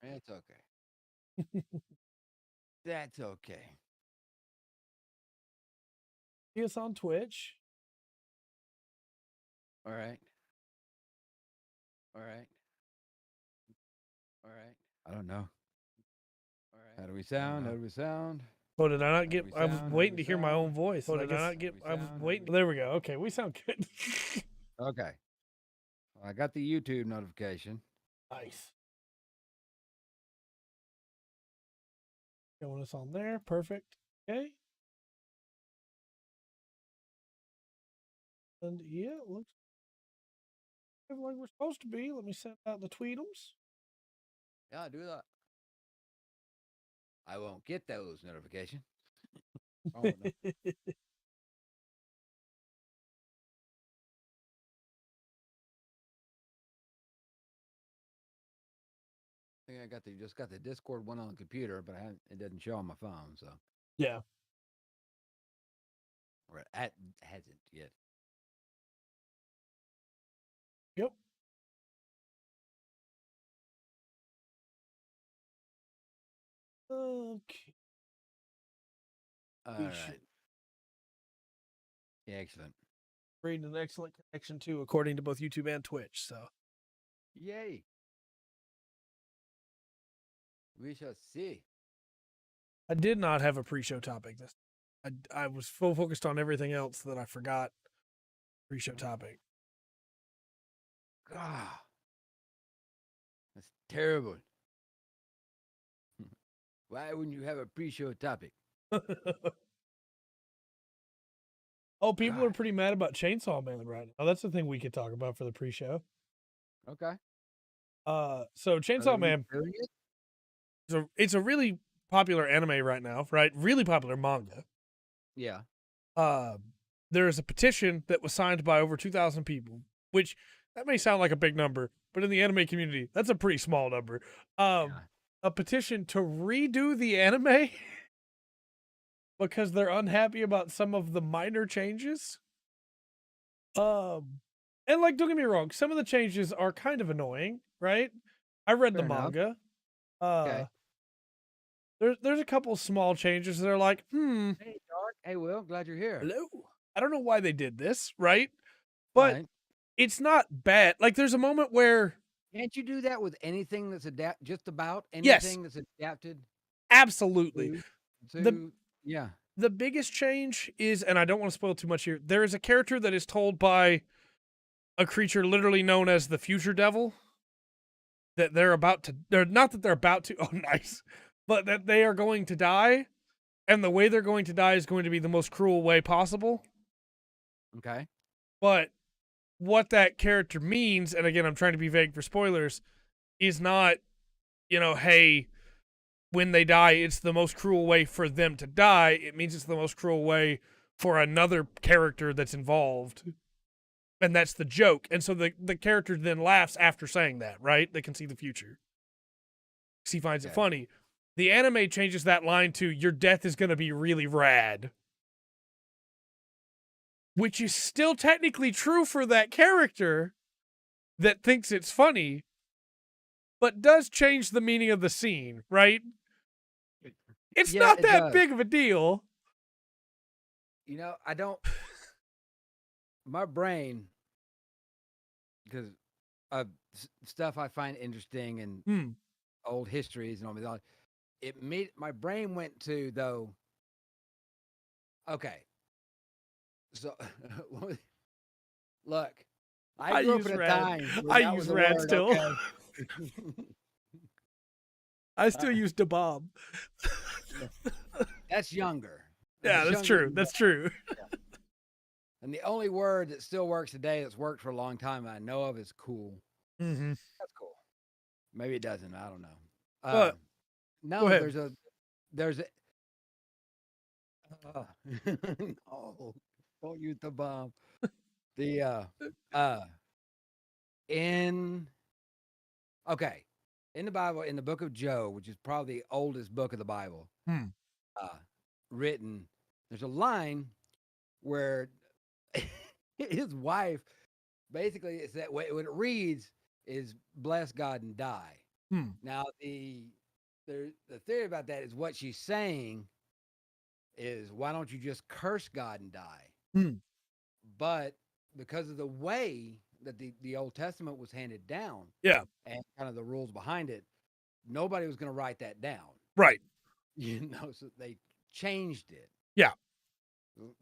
It's okay. That's okay. See us on Twitch. All right. All right. All right. I don't know. All right. How do we sound? How do we sound? Oh, did I not How do get? we I was sound? How do waiting we to hear my sound? own voice. Oh, I did I guess not get? I was Sound? waiting. There we go. Okay, we sound good. Okay. Well, I got the YouTube notification. Nice. Showing us on there. Perfect. Okay. And yeah, it looks like we're supposed to be. Let me send out the tweetums. Yeah, do that. I won't get those notifications. Oh, no. I think I got just got the Discord one on the computer, but it doesn't show on my phone. So Yeah. or it hasn't yet. Yep. Okay. All right. Yeah, excellent. Reading an excellent connection too, according to both YouTube and Twitch. So, yay! We shall see. I did not have a pre-show topic. I was full focused on everything else that I forgot. Pre-show topic. God, that's terrible. Why wouldn't you have a pre-show topic? Oh, people God. are pretty mad about Chainsaw Man right now. That's the thing we could talk about for the pre-show. Okay. So Chainsaw Man, it's a really popular anime right now, right? Really popular manga. Yeah. There is a petition that was signed by over 2,000 people, which that may sound like a big number, but in the anime community, that's a pretty small number. A petition to redo the anime because they're unhappy about some of the minor changes. And like, don't get me wrong, some of the changes are kind of annoying, right? I read the manga. Okay. There's a couple small changes that are like, Hey, Dark. Hey, Will. Glad you're here. hello. I don't know why they did this, right? But Right. it's not bad. Like, there's a moment where Can't you do that with anything that's just about yes, anything that's adapted? absolutely. Yeah. The biggest change is, and I don't want to spoil too much here, there is a character that is told by a creature literally known as the Future Devil that they're not that they're about to, oh, nice, but that they are going to die, and the way they're going to die is going to be the most cruel way possible. Okay. But what that character means, and again, I'm trying to be vague for spoilers, is not, hey, when they die, it's the most cruel way for them to die. It means it's the most cruel way for another character that's involved. And that's the joke. And so the character then laughs after saying that, right? They can see the future. Because he finds it funny. The anime changes that line to, your death is going to be really rad. Which is still technically true for that character that thinks it's funny, but does change the meaning of the scene, right? It's not that big of a deal. I don't. My brain, because of stuff I find interesting and old histories and all that, my brain went to, though. Okay. So, look, I grew up in a time where I use rad still. Okay. I still use da bomb. That's younger. That's true. That's true. Yeah. And the only word that still works today that's worked for a long time I know of is cool. Mm-hmm. That's cool. Maybe it doesn't. I don't know. No, there's a no, don't use the bomb. In the Bible, in the book of Job, which is probably the oldest book of the Bible, written, there's a line where his wife, basically, it's that way. What it reads is, "Bless God and die." Now the theory about that is what she's saying is why don't you just curse God and die? But because of the way that the Old Testament was handed down, and kind of the rules behind it, nobody was going to write that down, right? So they changed it. Yeah,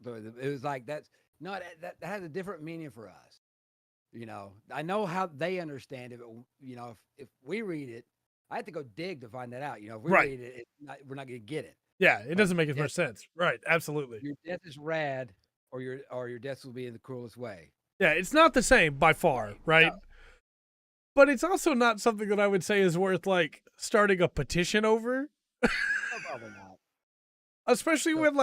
So it was like that has a different meaning for us. I know how they understand it, but if we read it, I have to go dig to find that out. If we read it, we're not going to get it. Yeah, it doesn't make as much sense. Right, absolutely. Your death is rad, or your death will be in the cruelest way. Yeah, it's not the same by far, right? No. But it's also not something that I would say is worth like starting a petition over. No, probably not. Especially when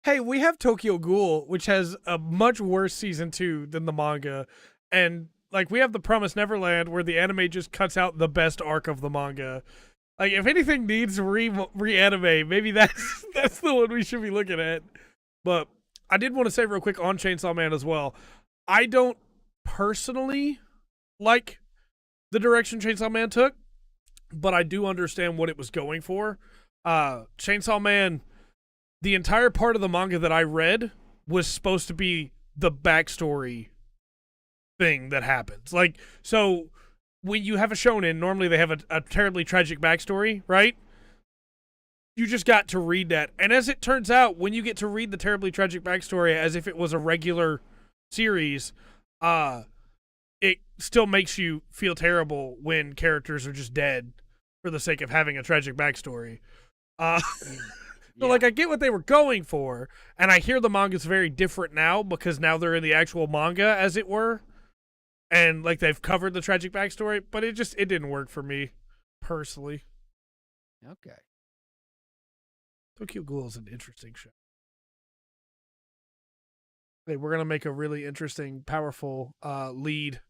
hey, we have Tokyo Ghoul, which has a much worse season 2 than the manga, and like we have the Promised Neverland, where the anime just cuts out the best arc of the manga. Like if anything needs reanime, maybe that's the one we should be looking at. But I did want to say real quick on Chainsaw Man as well. I don't personally like the direction Chainsaw Man took, but I do understand what it was going for. Chainsaw Man, the entire part of the manga that I read was supposed to be the backstory thing that happens. Like, so when you have a shonen, normally they have a terribly tragic backstory, right? You just got to read that. And as it turns out, when you get to read the terribly tragic backstory as if it was a regular series, it still makes you feel terrible when characters are just dead for the sake of having a tragic backstory. So, like, I get what they were going for, and I hear the manga's very different now because now they're in the actual manga, as it were, and, like, they've covered the tragic backstory, but it didn't work for me, personally. Okay. Tokyo Ghoul is an interesting show. Okay, we're going to make a really interesting, powerful lead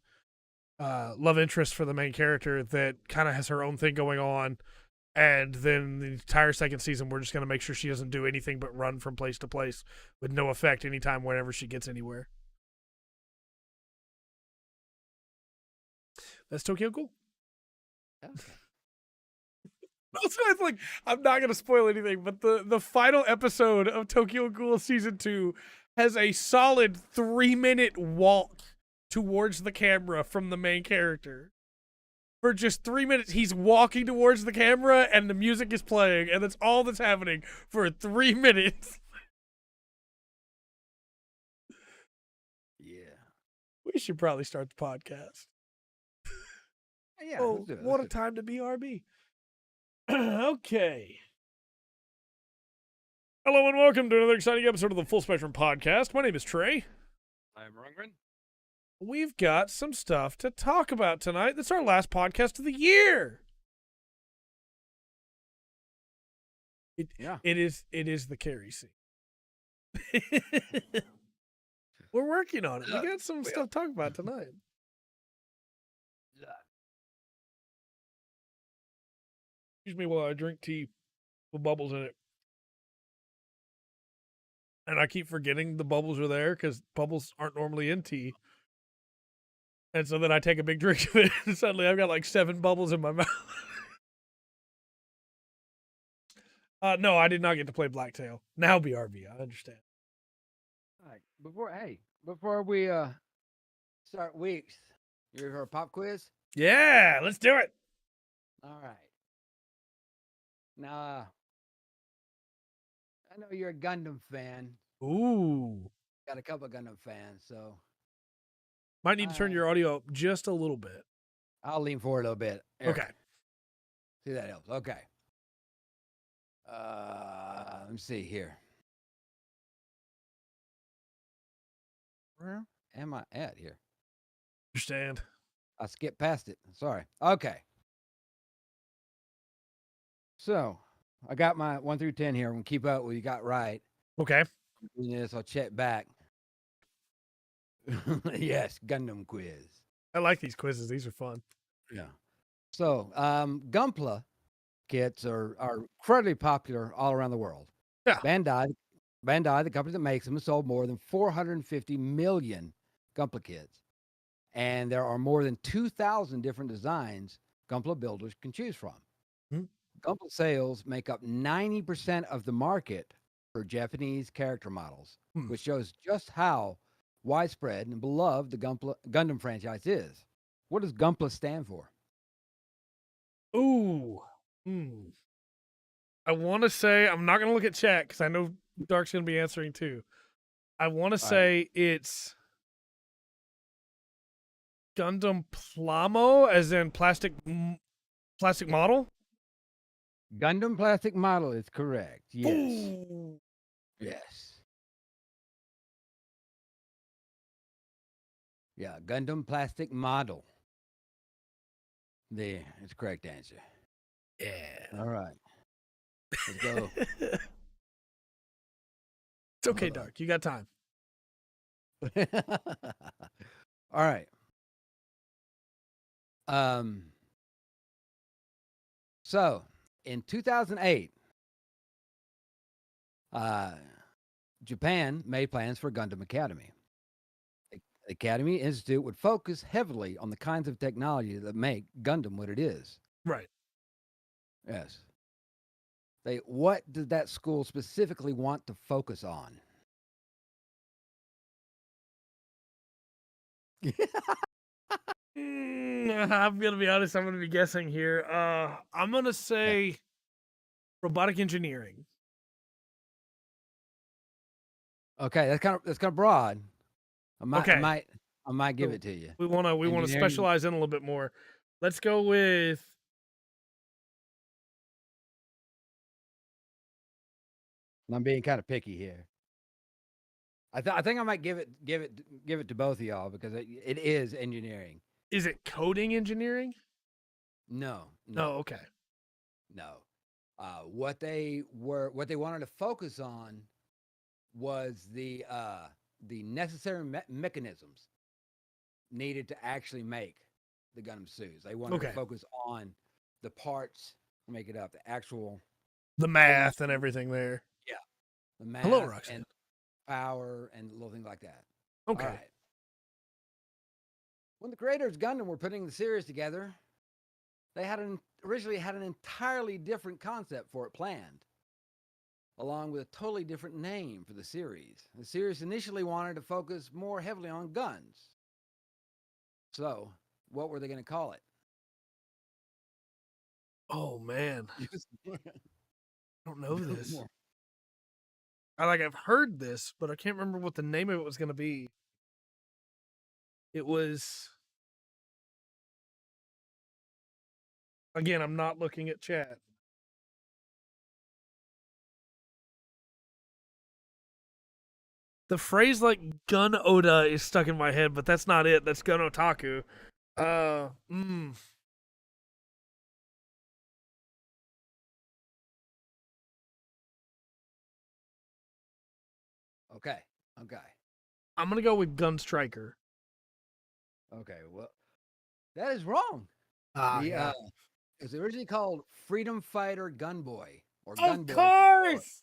love interest for the main character that kind of has her own thing going on. And then the entire second season, we're just going to make sure she doesn't do anything but run from place to place with no effect anytime whenever she gets anywhere. That's Tokyo Ghoul. Okay. Also, it's like, I'm not going to spoil anything, but the final episode of Tokyo Ghoul Season 2 has a solid 3-minute walk towards the camera from the main character. For just 3 minutes, he's walking towards the camera and the music is playing, and that's all that's happening for 3 minutes. Yeah. We should probably start the podcast. Yeah. Oh, what a time to be RB. Okay. Hello and welcome to another exciting episode of the Full Spectrum Podcast. My name is Trey. I'm Rungren. We've got some stuff to talk about tonight. That's our last podcast of the year. It is the carry scene. We're working on it. We got some stuff to talk about tonight. Excuse me while I drink tea with bubbles in it. And I keep forgetting the bubbles are there because bubbles aren't normally in tea. And so then I take a big drink of it, and suddenly I've got like 7 bubbles in my mouth. No, I did not get to play Blacktail. Now BRB, I understand. All right. Before we start weeks, you ready for a pop quiz? Yeah, let's do it. All right. Now, I know you're a Gundam fan. Ooh. Got a couple of Gundam fans, so. Might need to turn your audio up just a little bit. I'll lean forward a little bit. Here. Okay. See, that helps. Okay. Let me see here. Where am I at here? Understand. I skipped past it. Sorry. Okay. So, I got my 1 through 10 here. I'm going to keep up what you got right. Okay. Yes, I'll check back. Yes, Gundam quiz. I like these quizzes. These are fun. Yeah. So, Gunpla kits are incredibly popular all around the world. Yeah. Bandai, the company that makes them, has sold more than 450 million Gunpla kits. And there are more than 2,000 different designs Gunpla builders can choose from. Hmm. Gunpla sales make up 90% of the market for Japanese character models, which shows just how widespread and beloved the Gundam franchise is. What does Gunpla stand for? Ooh. I want to say, I'm not going to look at chat because I know Dark's going to be answering too. I want to say it's Gundam Plamo, as in plastic model. Gundam plastic model is correct. Yes. Ooh. Yes. Yeah, Gundam plastic model. There, it's the correct answer. Yeah. All right. Let's go. It's okay, Dark. You got time. All right. So in 2008, Japan made plans for Gundam Academy. The Academy Institute would focus heavily on the kinds of technology that make Gundam what it is. Right. Yes. What did that school specifically want to focus on? I'm gonna be honest. I'm gonna be guessing here. I'm gonna say robotic engineering. Okay, that's kind of broad. I might give So it to you. we wanna specialize in a little bit more. Let's go with. I'm being kind of picky here. I think I might give it to both of y'all because it is engineering. Is it coding engineering? No. Oh, okay. No. What they wanted to focus on was the necessary mechanisms needed to actually make the Gundam suits. They wanted to focus on the parts, make it up, the math and everything there. Yeah, the math. Hello, Roxanne. And power and little things like that. Okay. All right. When the creators of Gundam were putting the series together, they originally had an entirely different concept for it planned, along with a totally different name for the series. The series initially wanted to focus more heavily on guns. So, what were they going to call it? Oh man, I don't know this. I've heard this, but I can't remember what the name of it was going to be. It was. Again, I'm not looking at chat. The phrase like gun Oda is stuck in my head, but that's not it. That's gun otaku. Okay. I'm gonna go with gun striker. Okay. Well, that is wrong. Yeah. It was originally called Freedom Fighter Gunboy or Gunboy. Of course.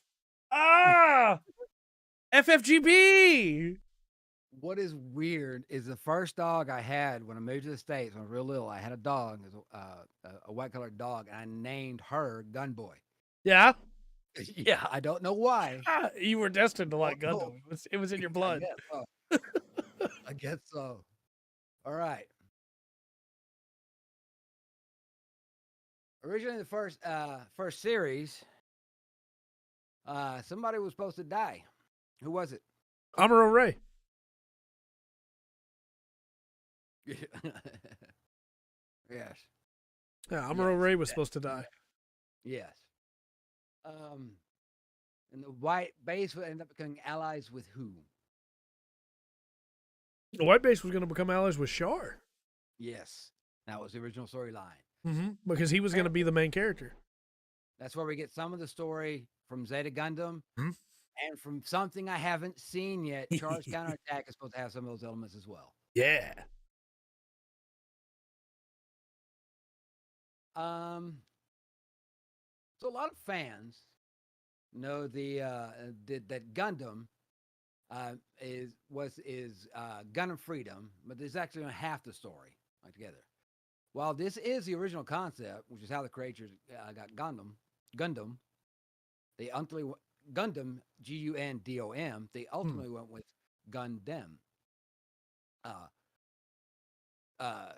FFGB. What is weird is the first dog I had when I moved to the States when I was real little. I had a dog, a white colored dog, and I named her Gunboy. Yeah. Yeah, I don't know why. You were destined to like Gundam. It was in your blood. I guess so. All right. Originally, the first series, somebody was supposed to die. Who was it? Amuro Ray. Yes. Yeah, Amuro Ray was supposed to die. Yes. And the white base would end up becoming allies with who? The white base was going to become allies with Char. Yes. That was the original storyline. Because he was going to be the main character. That's where we get some of the story from Zeta Gundam. And from something I haven't seen yet, Char's Counterattack is supposed to have some of those elements as well. Yeah. So a lot of fans know that Gundam is Gundam Freedom, but there's actually only half the story altogether. while this is the original concept, which is how the creators got Gundam, they ultimately Gundam Gundom. They ultimately went with Gundam. Uh, uh,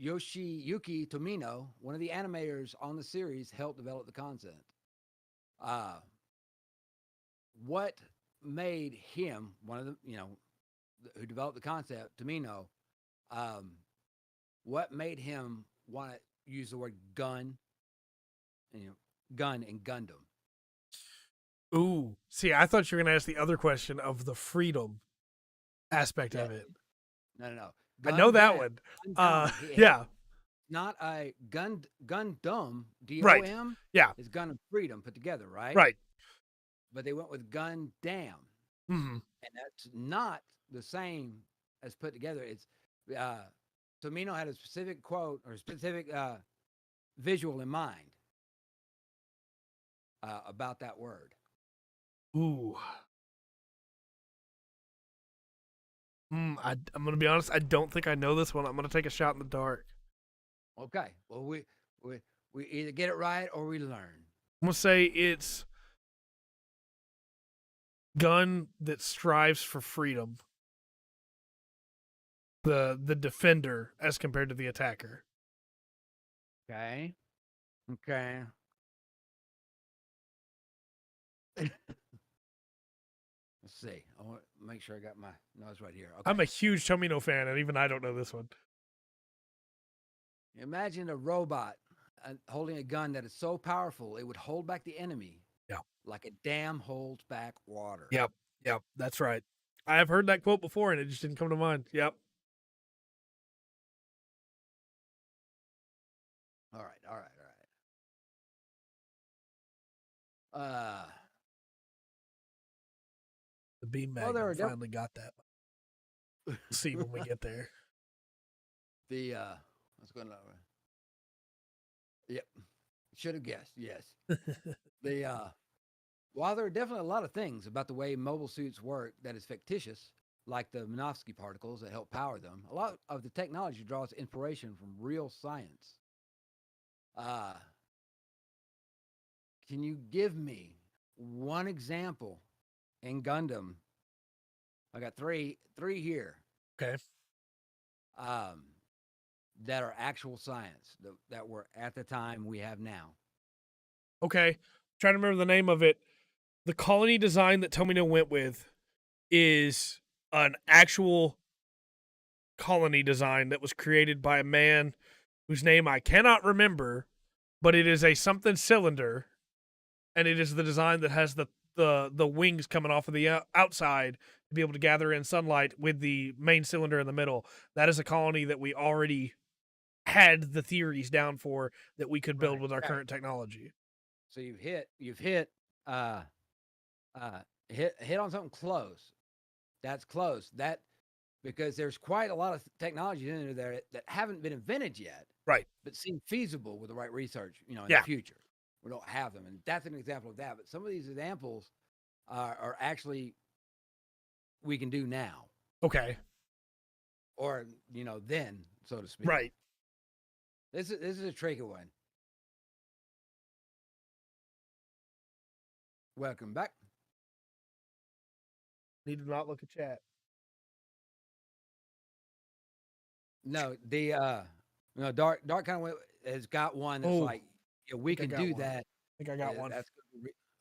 Yoshiyuki Tomino, one of the animators on the series, helped develop the concept. Uh, what made him one of the who developed the concept, Tomino? Um, what made him want to use the word gun, gun and Gundam? Ooh, see, I thought you were gonna ask the other question of the freedom aspect Yeah, of it. no. I know that Gundam, one. Gundam. Yeah, Not a Gundam. right. DOM Yeah, is gun and freedom put together, right? right. But they went with Gundam, Mm-hmm. and that's not the same as put together. It's uh, Tomino had a specific quote or specific visual in mind about that word. Ooh. I'm gonna be honest. I don't think I know this one. I'm gonna take a shot in the dark. Okay, well we either get it right or we learn. I'm gonna say it's gun that strives for freedom. The defender as compared to the attacker. Okay, okay. Let's see. I want to make sure I got my notes right here. Okay. I'm a huge Tomino fan, and even I don't know this one. Imagine a robot holding a gun that is so powerful it would hold back the enemy Yeah. like a dam holds back water. Yep. Yep. That's right. I have heard that quote before, and it just didn't come to mind. Yep. All right, all right, all right. The beam Well, there magnum are finally got that. We'll see when we get there. What's going on? Yep, should have guessed. Yes, the while there are definitely a lot of things about the way mobile suits work that is fictitious, like the Minovsky particles that help power them, a lot of the technology draws inspiration from real science. Uh, can you give me one example in Gundam? I got three here. Okay. Um, that are actual science that were at the time we have now. Okay. Trying to remember the name of it. The colony design that Tomino went with is an actual colony design that was created by a man whose name I cannot remember, but it is a something cylinder, and it is the design that has the wings coming off of the outside to be able to gather in sunlight with the main cylinder in the middle. That is a colony that we already had the theories down for that we could build Right. with our Right. current technology. So uh uh hit on something close. That's close. That because there's quite a lot of technologies in there that haven't been invented yet, Right. but seem feasible with the right research, in the Yeah. future. We don't have them, and that's an example of that. But some of these examples are actually we can do now, Okay. or then, so to speak. Right. This is a tricky one. Welcome back. Need to not look at chat. No, dark kind of has got one that's Oh, like, we can do one. that. I think I got one. That's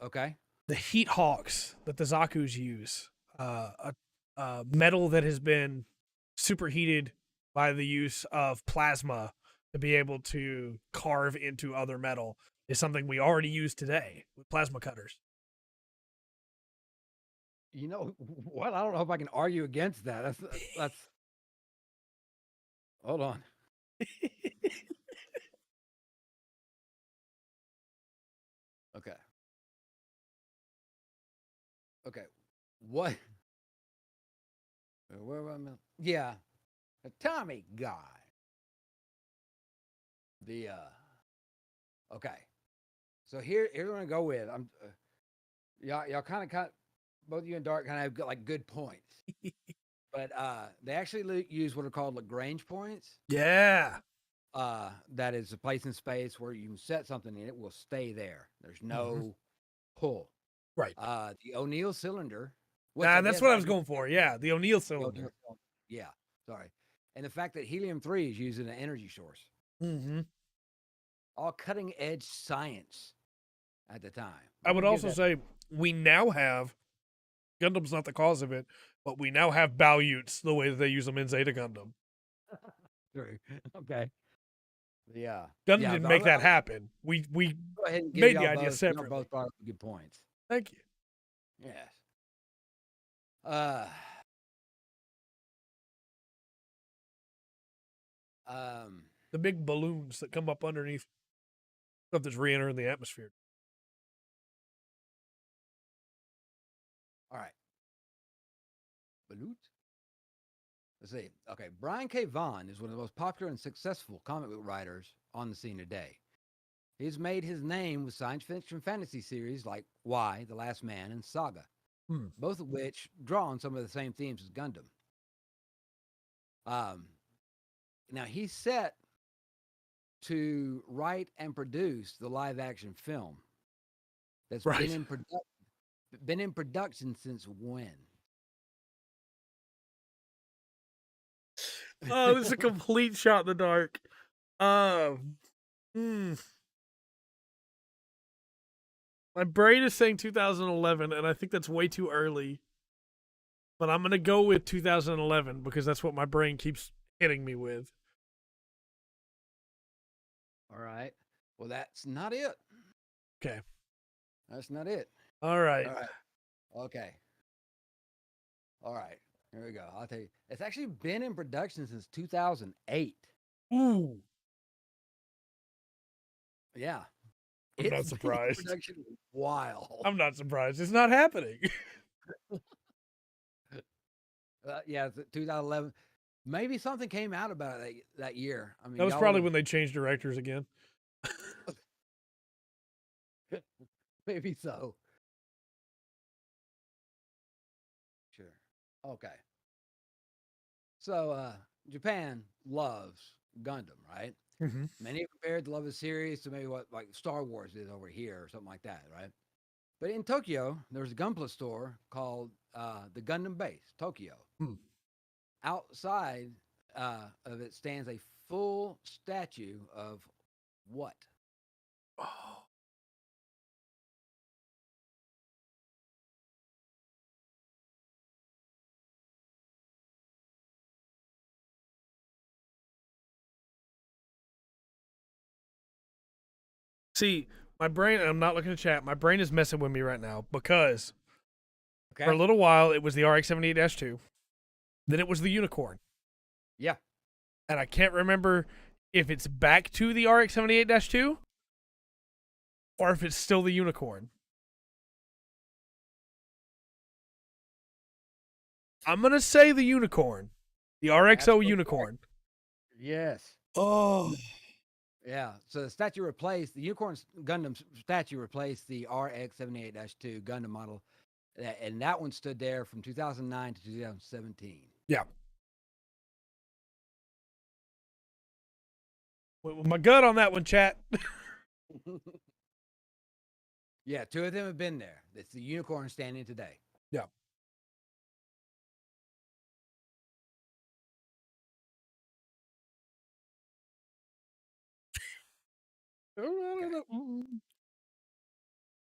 okay. The heat hawks that the Zaku's use, a metal that has been superheated by the use of plasma to be able to carve into other metal, is something we already use today with plasma cutters. You know what? I don't know if I can argue against that. That's. Hold on. Okay. Okay. What? Where am I? Yeah, a Tommy guy. The Okay. So here's what I'm gonna go with. Y'all kind of both you and Dark kind of have got like good points, but they actually use what are called Lagrange points. Yeah. that is a place in space where you can set something and it will stay there. There's no pull. Right. The O'Neill cylinder. Which Nah, I that's guess what I was going for. Yeah, the O'Neill cylinder. Yeah, sorry. And the fact that helium-3 is using an energy source. Mm-hmm. All cutting edge science at the time. I would also say we now have Gundam's not the cause of it, but we now have Balyuts the way that they use them in Zeta Gundam. True. Okay. Yeah. Gundam Yeah, didn't make that happen. We go ahead and give made the y'all idea both. separately. Y'all both brought up good points. Thank you. Yes. The big balloons that come up underneath stuff that's re-entering the atmosphere. All right. Balut? Let's see. Okay. Brian K. Vaughan is one of the most popular and successful comic book writers on the scene today. He's made his name with science fiction fantasy series like Y, The Last Man, and Saga, both of which draw on some of the same themes as Gundam. Now, he's set to write and produce the live action film that's been in production since when? Oh, this is a complete shot in the dark. My brain is saying 2011, and I think that's way too early. But I'm going to go with 2011 because that's what my brain keeps hitting me with. All right. Well, that's not it. Okay. That's not it. All right. All right. Okay. All right. Here we go. I'll tell you. It's actually been in production since 2008. Ooh. Yeah. I'm not surprised. Been in production a while. I'm not surprised. It's not happening. Yeah, it's 2011. Maybe something came out about it that year. I mean, that was probably when they changed directors again. Maybe so. Sure. Okay. So, Japan loves Gundam, right? Mm-hmm. Many compared the love of the series to maybe what like Star Wars is over here or something like that, right? But in Tokyo, there's a Gunpla store called the Gundam Base, Tokyo. Outside of it stands a full statue of what? Oh. See, my brain, I'm not looking at chat, my brain is messing with me right now because for a little while it was the RX-78-2. Then it was the Unicorn. Yeah. And I can't remember if it's back to the RX-78-2 or if it's still the Unicorn. I'm going to say the Unicorn. The RXO Unicorn. Yes. Oh. Yeah. So the statue replaced the Unicorn Gundam statue replaced the RX-78-2 Gundam model, and that one stood there from 2009 to 2017. Yeah. With my gut on that one, chat. Yeah, two of them have been there. It's the Unicorn standing today. Yeah.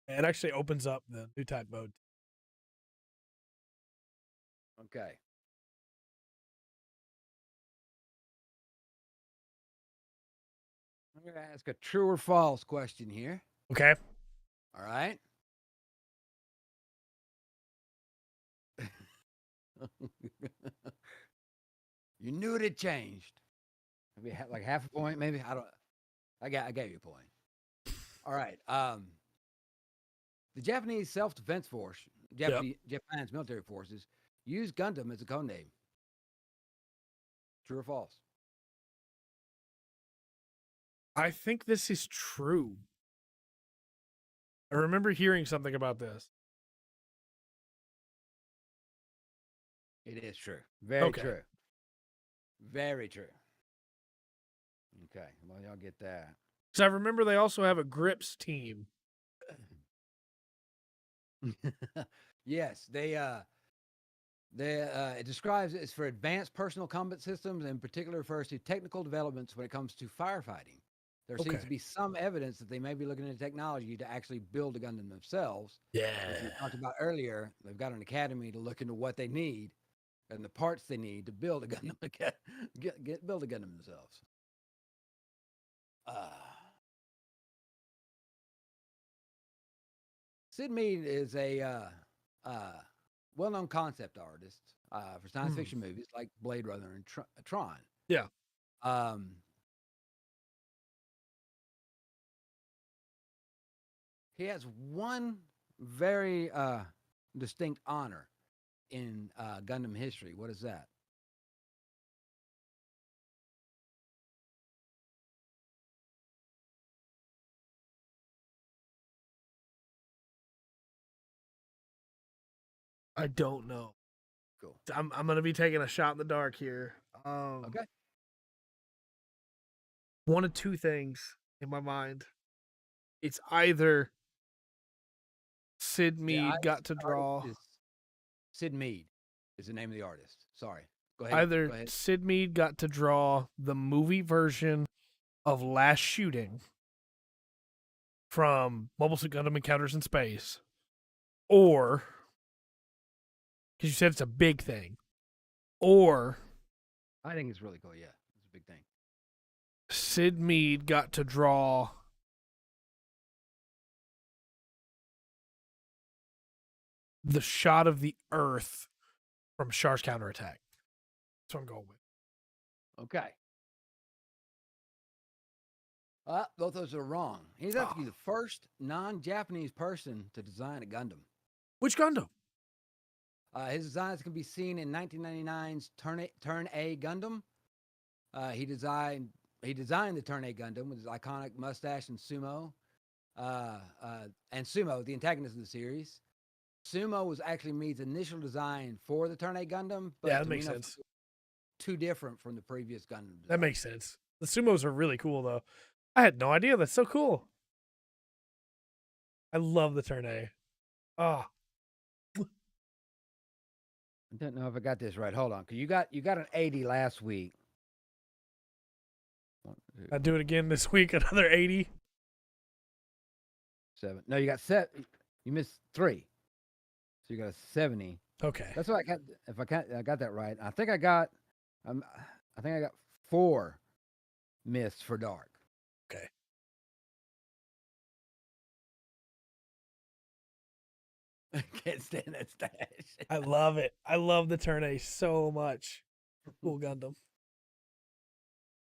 It actually opens up the new type mode. Okay. I'm going to ask a true or false question here. Okay. All right. You knew it had changed. Maybe like half a point, maybe. I gave you a point. All right. The Japanese Self-Defense Force, Japan's military forces, use Gundam as a code name. True or false? I think this is true. I remember hearing something about this. It is true. Very true. Very true. Okay, well, y'all get that. Because I remember they also have a grips team. Yes, it describes it as for advanced personal combat systems, and in particular refers to technical developments when it comes to firefighting. There seems to be some evidence that they may be looking at technology to actually build a Gundam themselves. Yeah. As we talked about earlier, they've got an academy to look into what they need and the parts they need to build a Gundam, build a Gundam themselves. C&D'd is a well-known concept artist for science fiction movies like Blade Runner and Tron. Yeah. He has one very distinct honor in Gundam history. What is that? I don't know. Cool. I'm gonna be taking a shot in the dark here. Okay. One of two things in my mind. It's either C&D'd got to draw. C&D'd is the name of the artist. Sorry. Go ahead. Either C&D'd got to draw the movie version of Last Shooting from Mobile Suit Gundam Encounters in Space, or because you said it's a big thing, or I think it's really cool. Yeah, it's a big thing. C&D'd got to draw the shot of the Earth from Char's counterattack. That's what I'm going with. Okay. Both those are wrong. He's actually the first non-Japanese person to design a Gundam. Which Gundam? His designs can be seen in 1999's Turn A Gundam. He designed the Turn A Gundam with his iconic mustache and Sumo. And Sumo, the antagonist of the series. Sumo was actually Mead's initial design for the Turn A Gundam. But yeah, that makes sense. Too different from the previous Gundam design. That makes sense. The Sumos are really cool, though. I had no idea. That's so cool. I love the Turn A. Oh. I don't know if I got this right. Hold on, because you got an 80 last week. I'll do it again this week. Another 80. 7. No, you got 7. You missed 3, so you got a 70. Okay, that's what I got. If I got that right, I think I got 4 missed for dark. Okay. I can't stand that stash. I love it. I love the Turn A so much. Cool Gundam.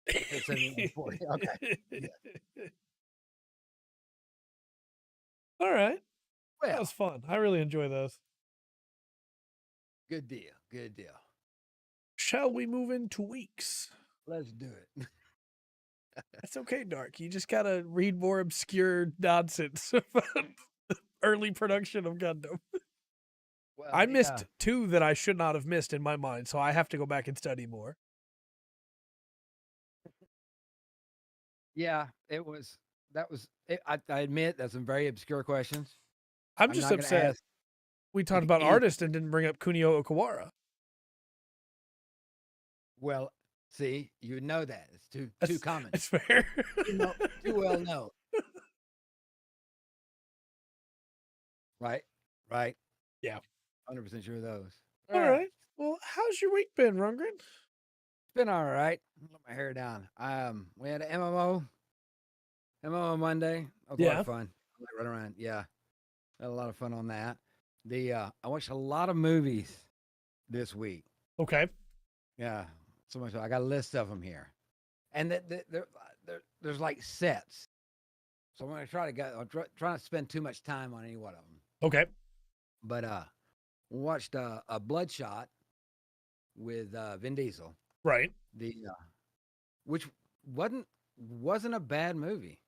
Okay. Yeah. All right. Well, that was fun. I really enjoy those. Good deal. Good deal. Shall we move into weeks? Let's do it. That's okay, Dark. You just gotta read more obscure nonsense about early production of Gundam. Well, I missed 2 that I should not have missed in my mind, so I have to go back and study more. Yeah, that was it. I admit that's some very obscure questions. I'm just upset. We talked about artists and didn't bring up Kunio Okawara. Well, see, you know that. It's too common. That's fair. Too well known. Right. Yeah. 100% sure of those. All right. Well, how's your week been, Rundgren? It's been all right. Let my hair down. We had an MMO Monday. That was a lot of fun. Run around. Yeah. Had a lot of fun on that. I watched a lot of movies this week. Okay. Yeah. So much. I got a list of them here. And there's like sets. So I'm going to try to spend too much time on any one of them. Okay. But we watched a Bloodshot with Vin Diesel. Right. Which wasn't a bad movie.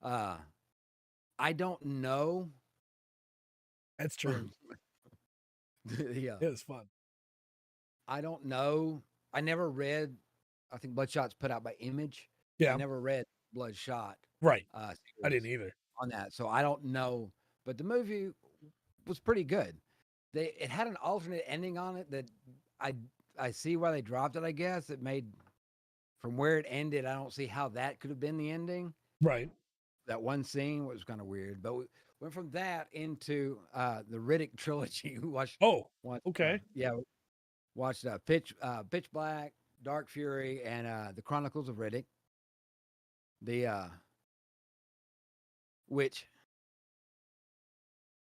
I don't know. That's true. Yeah. It was fun. I don't know. I never read. I think Bloodshot's put out by Image. Yeah. I never read Bloodshot. Right. I Series didn't either. on that, so I don't know. But the movie was pretty good. It had an alternate ending on it that I I see why they dropped it. I guess it made from where it ended. I don't see how that could have been the ending. Right. That one scene was kind of weird, but we went from that into the Riddick trilogy. We Oh, watched okay. watched Pitch Black, Dark Fury, and the Chronicles of Riddick. The which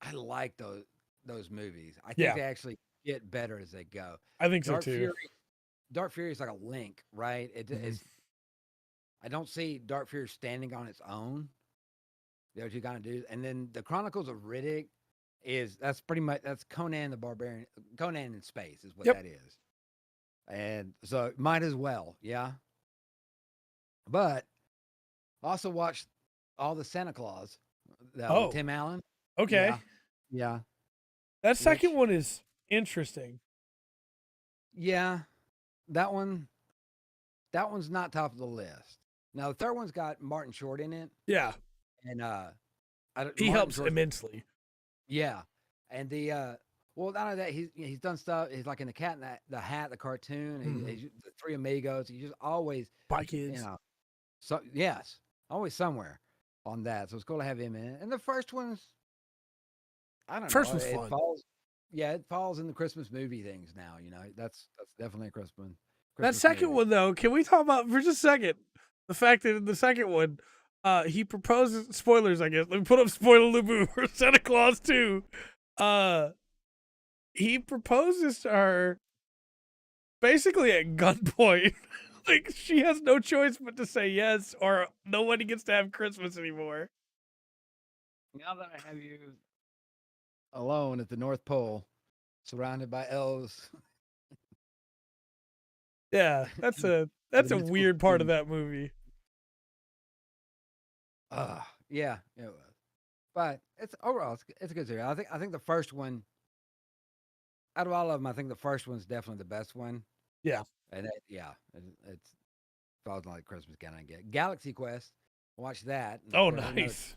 I like those movies. I think Yeah. they actually get better as they go. I think so Dark too. Fury, Dark Fury is like a link, right? It's I don't see Dark Fury standing on its own. The what you gotta do, and then the Chronicles of Riddick that's pretty much that's Conan the Barbarian, Conan in space is what Yep. that is, and so might as well, yeah. But also watched all the Santa Claus, with Oh, Tim Allen. okay. Yeah, yeah. That second Which one is interesting. yeah, that one that one's not top of the list. Now the third one's got Martin Short in it, Yeah. and He Martin helps Short, immensely. yeah, and the well, not only that, he's done stuff. He's like in the Cat in the Hat, the cartoon, he's the Three Amigos. He's just always, Bye, kids. so yes, always somewhere on that. So it's cool to have him in it. And the first one's, I don't First know, one's it fun. falls, yeah, it falls in the Christmas movie things now. That's definitely a Christmas. That second Movie. one, though, can we talk about for just a second the fact that in the second one, he proposes spoilers. I guess let me put up spoiler Lubu for Santa Claus 2. He proposes to her basically at gunpoint. Like she has no choice but to say yes, or nobody gets to have Christmas anymore. Now that I have you alone at the North Pole, surrounded by elves. Yeah, that's a weird part of that movie. Yeah, it was. But it's overall, it's a good series. I think the first one, out of all of them, I think the first one's definitely the best one. Yeah, And it's falls like Christmas can I get Galaxy Quest. Watch that. Oh, nice.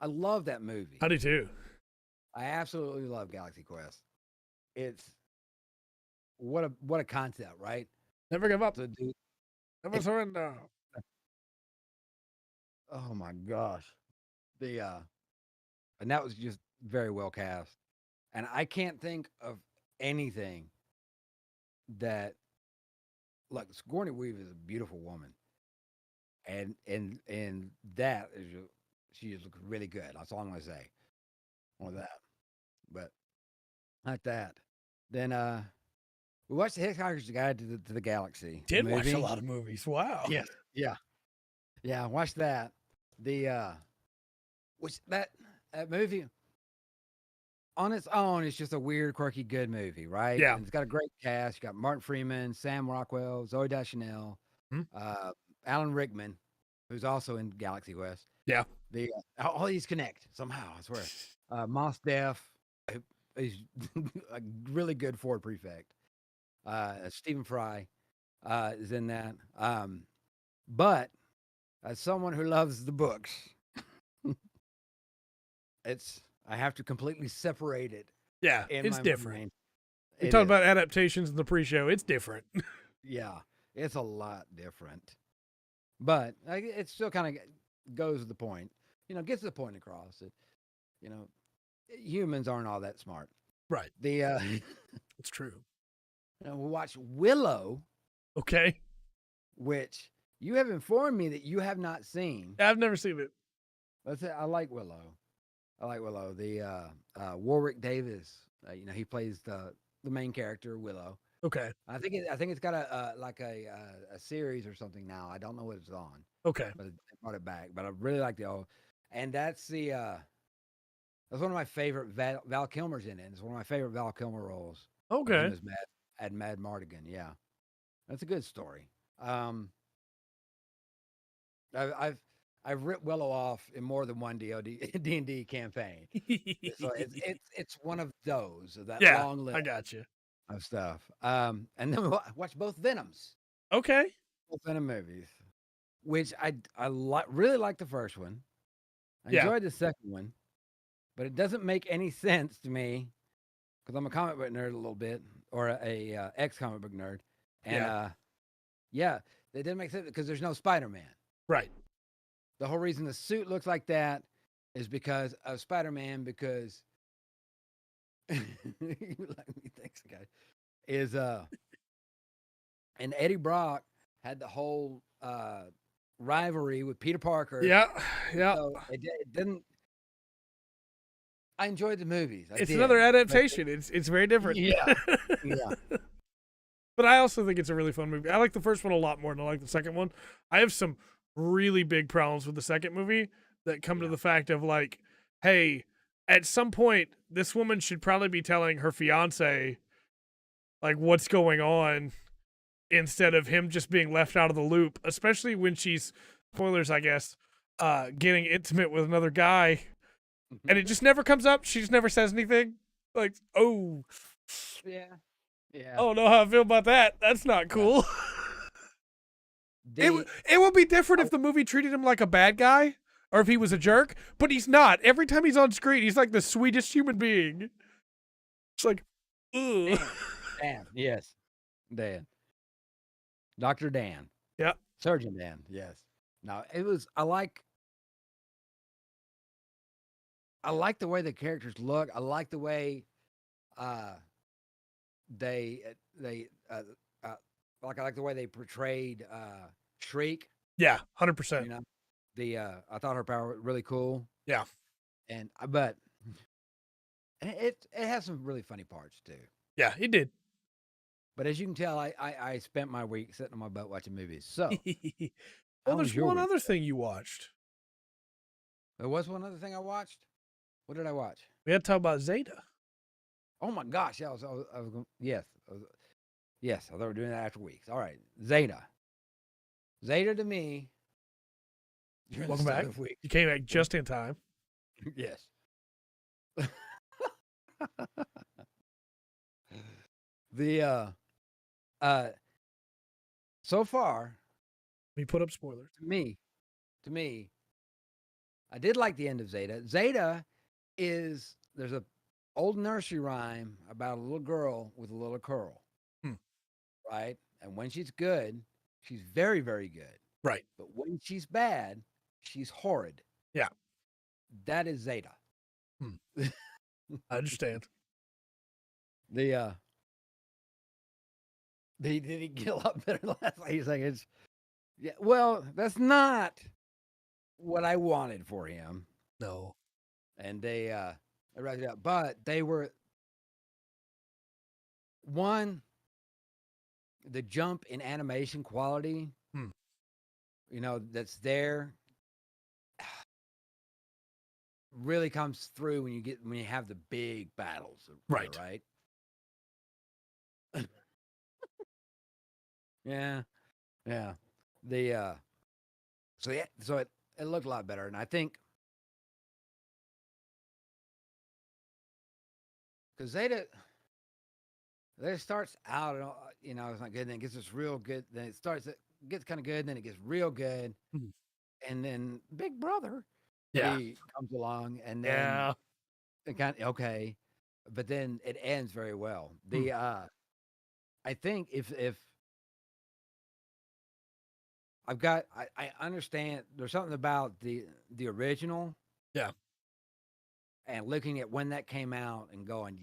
I love that movie. I do too. I absolutely love Galaxy Quest. It's what a concept, right? Never give up. To do. Never surrender. Oh my gosh, and that was just very well cast. And I can't think of anything that like Sigourney Weaver is a beautiful woman, and that is she just looks really good. That's all I'm gonna say on that. But like that, then we watched the Hitchhiker's Guide to the Galaxy. Did watch a lot of movies. Wow. Yes. Yeah. Watch that. The which that movie on its own, it's just a weird, quirky, good movie, right? Yeah. And it's got a great cast. You got Martin Freeman, Sam Rockwell, Zoe Deschanel, Alan Rickman, who's also in Galaxy Quest. Yeah. All these connect somehow, I swear. Mos Def, he's a really good Ford prefect. Stephen Fry is in that. But as someone who loves the books, I have to completely separate it. Yeah, it's different. We It talked is. about adaptations in the pre-show. It's different. Yeah, it's a lot different. But it still kind of goes to the point. Gets the point across that, humans aren't all that smart. Right. It's true. We watched Willow. Okay. Which you have informed me that you have not seen. I've never seen it. I like Willow. The Warwick Davis. He plays the main character Willow. Okay. I think it's got a series or something now. I don't know what it's on. Okay. But they brought it back. But I really like the old, and that's one of my favorite Val Kilmer's in it. It's one of my favorite Val Kilmer roles. Okay. Mad Mardigan. Yeah, that's a good story. I've ripped Willow off in more than one D&D campaign. So it's one of those of that long list. I got you. Of stuff. And then we watched both Venoms. Okay. Both Venom movies. which really like the first one. I Yeah. enjoyed the second one, but it doesn't make any sense to me because I'm a comic book nerd a little bit, or a ex comic book nerd, and Yeah. yeah, it didn't make sense because there's no Spider-Man. Right. The whole reason the suit looks like that is because of Spider-Man. Because let me think, guy is and Eddie Brock had the whole rivalry with Peter Parker. Yeah. Yeah. So it didn't. I enjoyed the movies. It's another adaptation. It's very different. Yeah. Yeah. But I also think it's a really fun movie. I like the first one a lot more than I like the second one. I have some really big problems with the second movie that come to the fact of like, hey, at some point, this woman should probably be telling her fiance like what's going on instead of him just being left out of the loop, especially when she's, spoilers, I guess, getting intimate with another guy. And it just never comes up. She just never says anything. Like, oh. Yeah. Yeah. I don't know how I feel about that. That's not cool. It would be different if the movie treated him like a bad guy or if he was a jerk, but he's not. Every time he's on screen, he's like the sweetest human being. It's like, ugh. Dan. Yes. Dan. Dr. Dan. Yeah. Surgeon Dan. Yes. No, it was, I like the way the characters look. I like the way they like, I like the way they portrayed Shriek. Yeah, 100%. You know, I thought her power was really cool. Yeah. And but it has some really funny parts too. Yeah, it did. But as you can tell, I spent my week sitting on my butt watching movies. So, well, there's one other thing you watched. There was one other thing I watched. What did I watch? We had to talk about Zeta. Oh my gosh! Yeah, I was yes, yes. I thought we were doing that after weeks. All right, Zeta. Zeta to me. Welcome back. You came back just in time. Yes. The so far, we put up spoilers. To me, I did like the end of Zeta. Zeta there's a old nursery rhyme about a little girl with a little curl. Right? And when she's good, she's very, very good. Right. But when she's bad, she's horrid. Yeah. That is Zeta. I understand. Did he get a lot better last night? He's like, yeah, well, that's not what I wanted for him. No. And they wrapped it up. But they were the jump in animation quality, that's there, really comes through when you have the big battles. Right. Right. Yeah. Yeah. So it looked a lot better. And I think because Zeta starts out, it's not good. Then it gets this real good. Then it gets kind of good. Then it gets real good. And then Big Brother, he comes along, and then it kind of okay, but then it ends very well. I think if I understand there's something about the original, and looking at when that came out and going,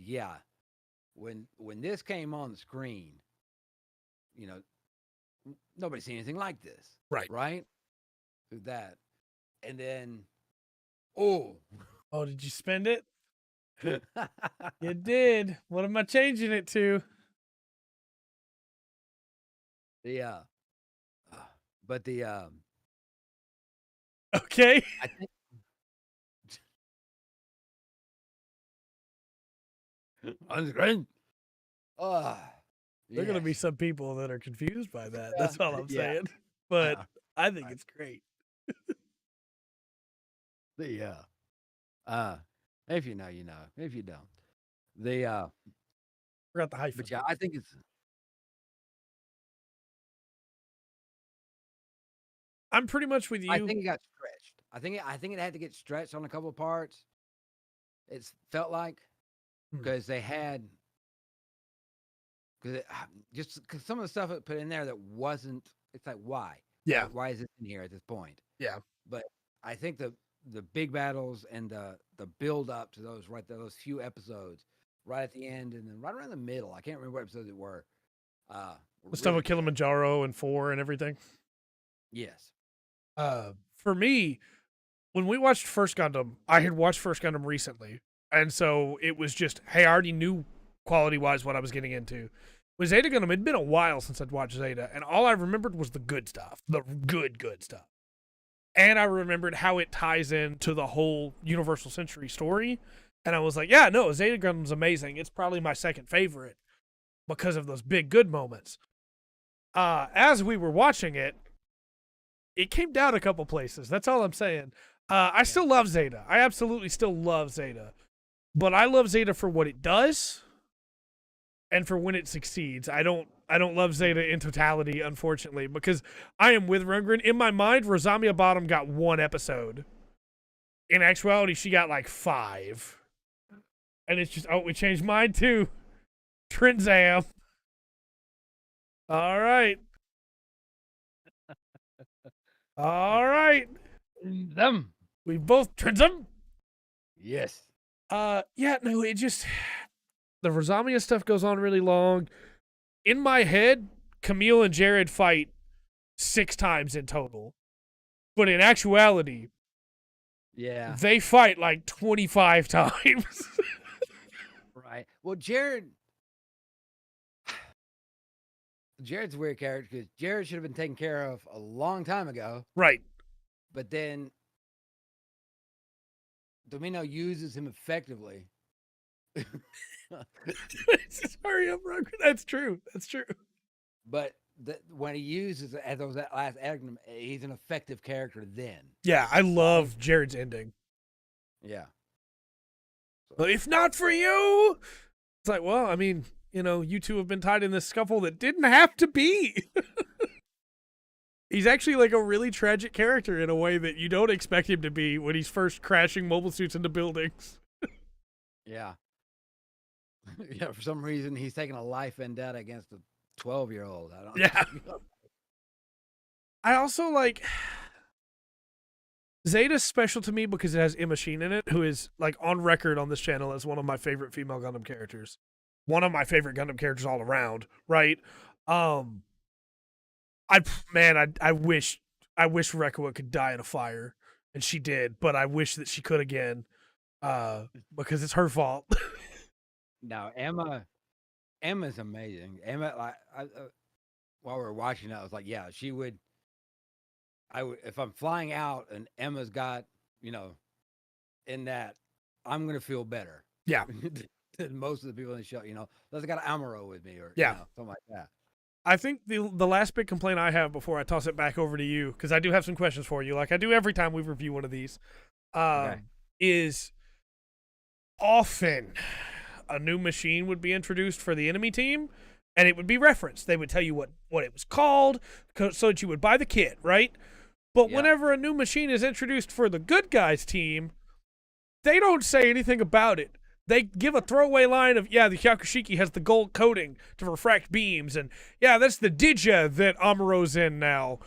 when this came on the screen, nobody's seen anything like this, right? Through that, and then, oh, did you spend it? You did. What am I changing it to? But okay. I think on the screen. There are going to be some people that are confused by that. That's all I'm saying. But I think it's great. If you know, you know. If you don't, forgot the hyphen. But yeah, I think it's. I'm pretty much with you. I think it got stretched. I think it had to get stretched on a couple of parts. It felt like because they had because some of the stuff it put in there that wasn't. It's like why? Yeah. Why is this in here at this point? Yeah. But I think the big battles and the build up to those those few episodes right at the end and then right around the middle. I can't remember what episodes it were. The stuff with Kilimanjaro and 4 and everything. Yes. For me, when we watched First Gundam, I had watched First Gundam recently, and so it was just, hey, I already knew quality-wise what I was getting into. With Zeta Gundam, it'd been a while since I'd watched Zeta, and all I remembered was the good stuff, the good stuff. And I remembered how it ties into the whole Universal Century story, and I was like, yeah, no, Zeta Gundam's amazing. It's probably my second favorite because of those big good moments. As we were watching it, it came down a couple places. That's all I'm saying. I still love Zeta. I absolutely still love Zeta. But I love Zeta for what it does and for when it succeeds. I don't love Zeta in totality, unfortunately, because I am with Rundgren. In my mind, Rosamia Bottom got 1 episode. In actuality, she got like 5. And it's just, we changed mine too. Trinzam. All right. All right. Them. We both Trinzam. Yes. Yeah, no, it just, the Rosamia stuff goes on really long. In my head, Camille and Jared fight 6 times in total. But in actuality, they fight like 25 times. Right. Well, Jared's a weird character because Jared should have been taken care of a long time ago. Right. But then Domino uses him effectively. Hurry up, Rucker. That's true. That's true. But when he uses it as that last acronym, he's an effective character then. Yeah, I love Jared's ending. Yeah. But if not for you, it's like, well, I mean, you know, you two have been tied in this scuffle that didn't have to be. He's actually like a really tragic character in a way that you don't expect him to be when he's first crashing mobile suits into buildings. Yeah. Yeah, for some reason, he's taking a life vendetta against a 12-year-old. I don't know. I also like... Zeta's special to me because it has Emma Sheen in it, who is like on record on this channel as one of my favorite female Gundam characters. One of my favorite Gundam characters all around, right? I wish Rekua could die in a fire, and she did, but I wish that she could again, because it's her fault. No, Emma's amazing. Emma, while we were watching that, I was like, yeah, she would. If I'm flying out and Emma's got, in that, I'm gonna feel better. Yeah. Than most of the people in the show, unless I got Amuro with me or something like that. I think the last big complaint I have before I toss it back over to you, because I do have some questions for you, like I do every time we review one of these, is often a new machine would be introduced for the enemy team, and it would be referenced. They would tell you what it was called, so that you would buy the kit, right? But whenever a new machine is introduced for the good guys team, they don't say anything about it. They give a throwaway line of, the Hyakushiki has the gold coating to refract beams, and that's the Dija that Amuro's in now.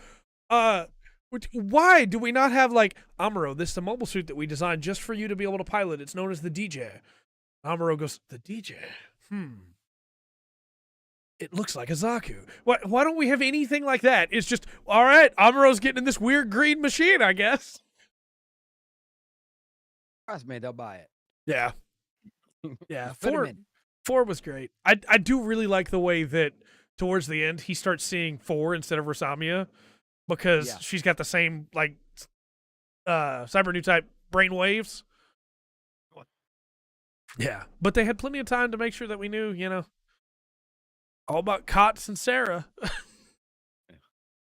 Why do we not have, like, Amuro, this is a mobile suit that we designed just for you to be able to pilot. It's known as the DJ. Amuro goes, the DJ? It looks like a Zaku. Why don't we have anything like that? It's just, all right, Amuro's getting in this weird green machine, I guess. Trust me, they'll buy it. Yeah. Yeah, 4 was great. I do really like the way that towards the end he starts seeing 4 instead of Rosamia, because she's got the same like cyber new type brain waves. Yeah, but they had plenty of time to make sure that we knew, all about Cots and Sarah.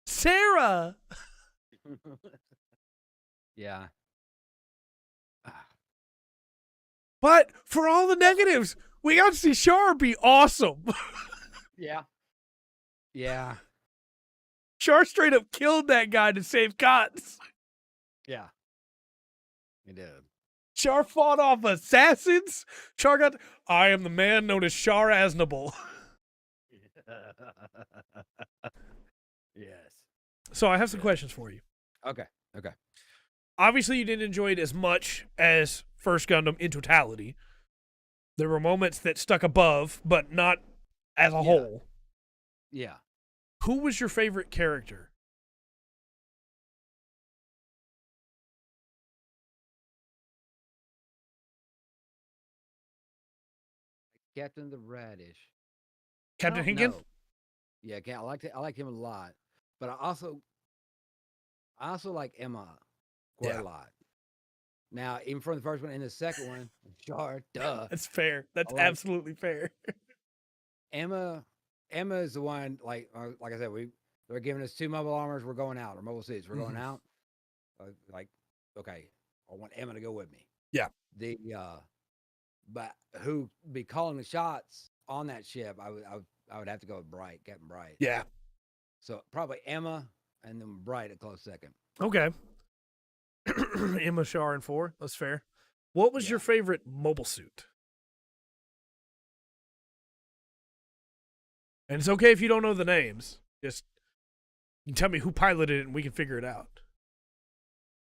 Sarah. Yeah. But for all the negatives, we got to see Char be awesome. Yeah. Char straight up killed that guy to save Kotz. Yeah. He did. Char fought off assassins. Char got. I am the man known as Char Aznable. Yes. So I have some questions for you. Okay. Obviously, you didn't enjoy it as much as First Gundam in totality. There were moments that stuck above, but not as a whole. Yeah. Who was your favorite character? Captain the Radish. Captain Hinken? No. Yeah, I like him a lot. But I also like Emma quite a lot. Now, even from the first one and the second one, Char, duh. That's fair. That's absolutely fair. Emma is the one, like I said, they're giving us 2 mobile armors, we're going out, or mobile suits, we're going out. Like, okay, I want Emma to go with me. Yeah. But who be calling the shots on that ship? I would have to go with Captain Bright. Yeah. So probably Emma and then Bright a close second. Okay. Emma, Char, and 4. That's fair. What was your favorite mobile suit? And it's okay if you don't know the names. Just you tell me who piloted it and we can figure it out.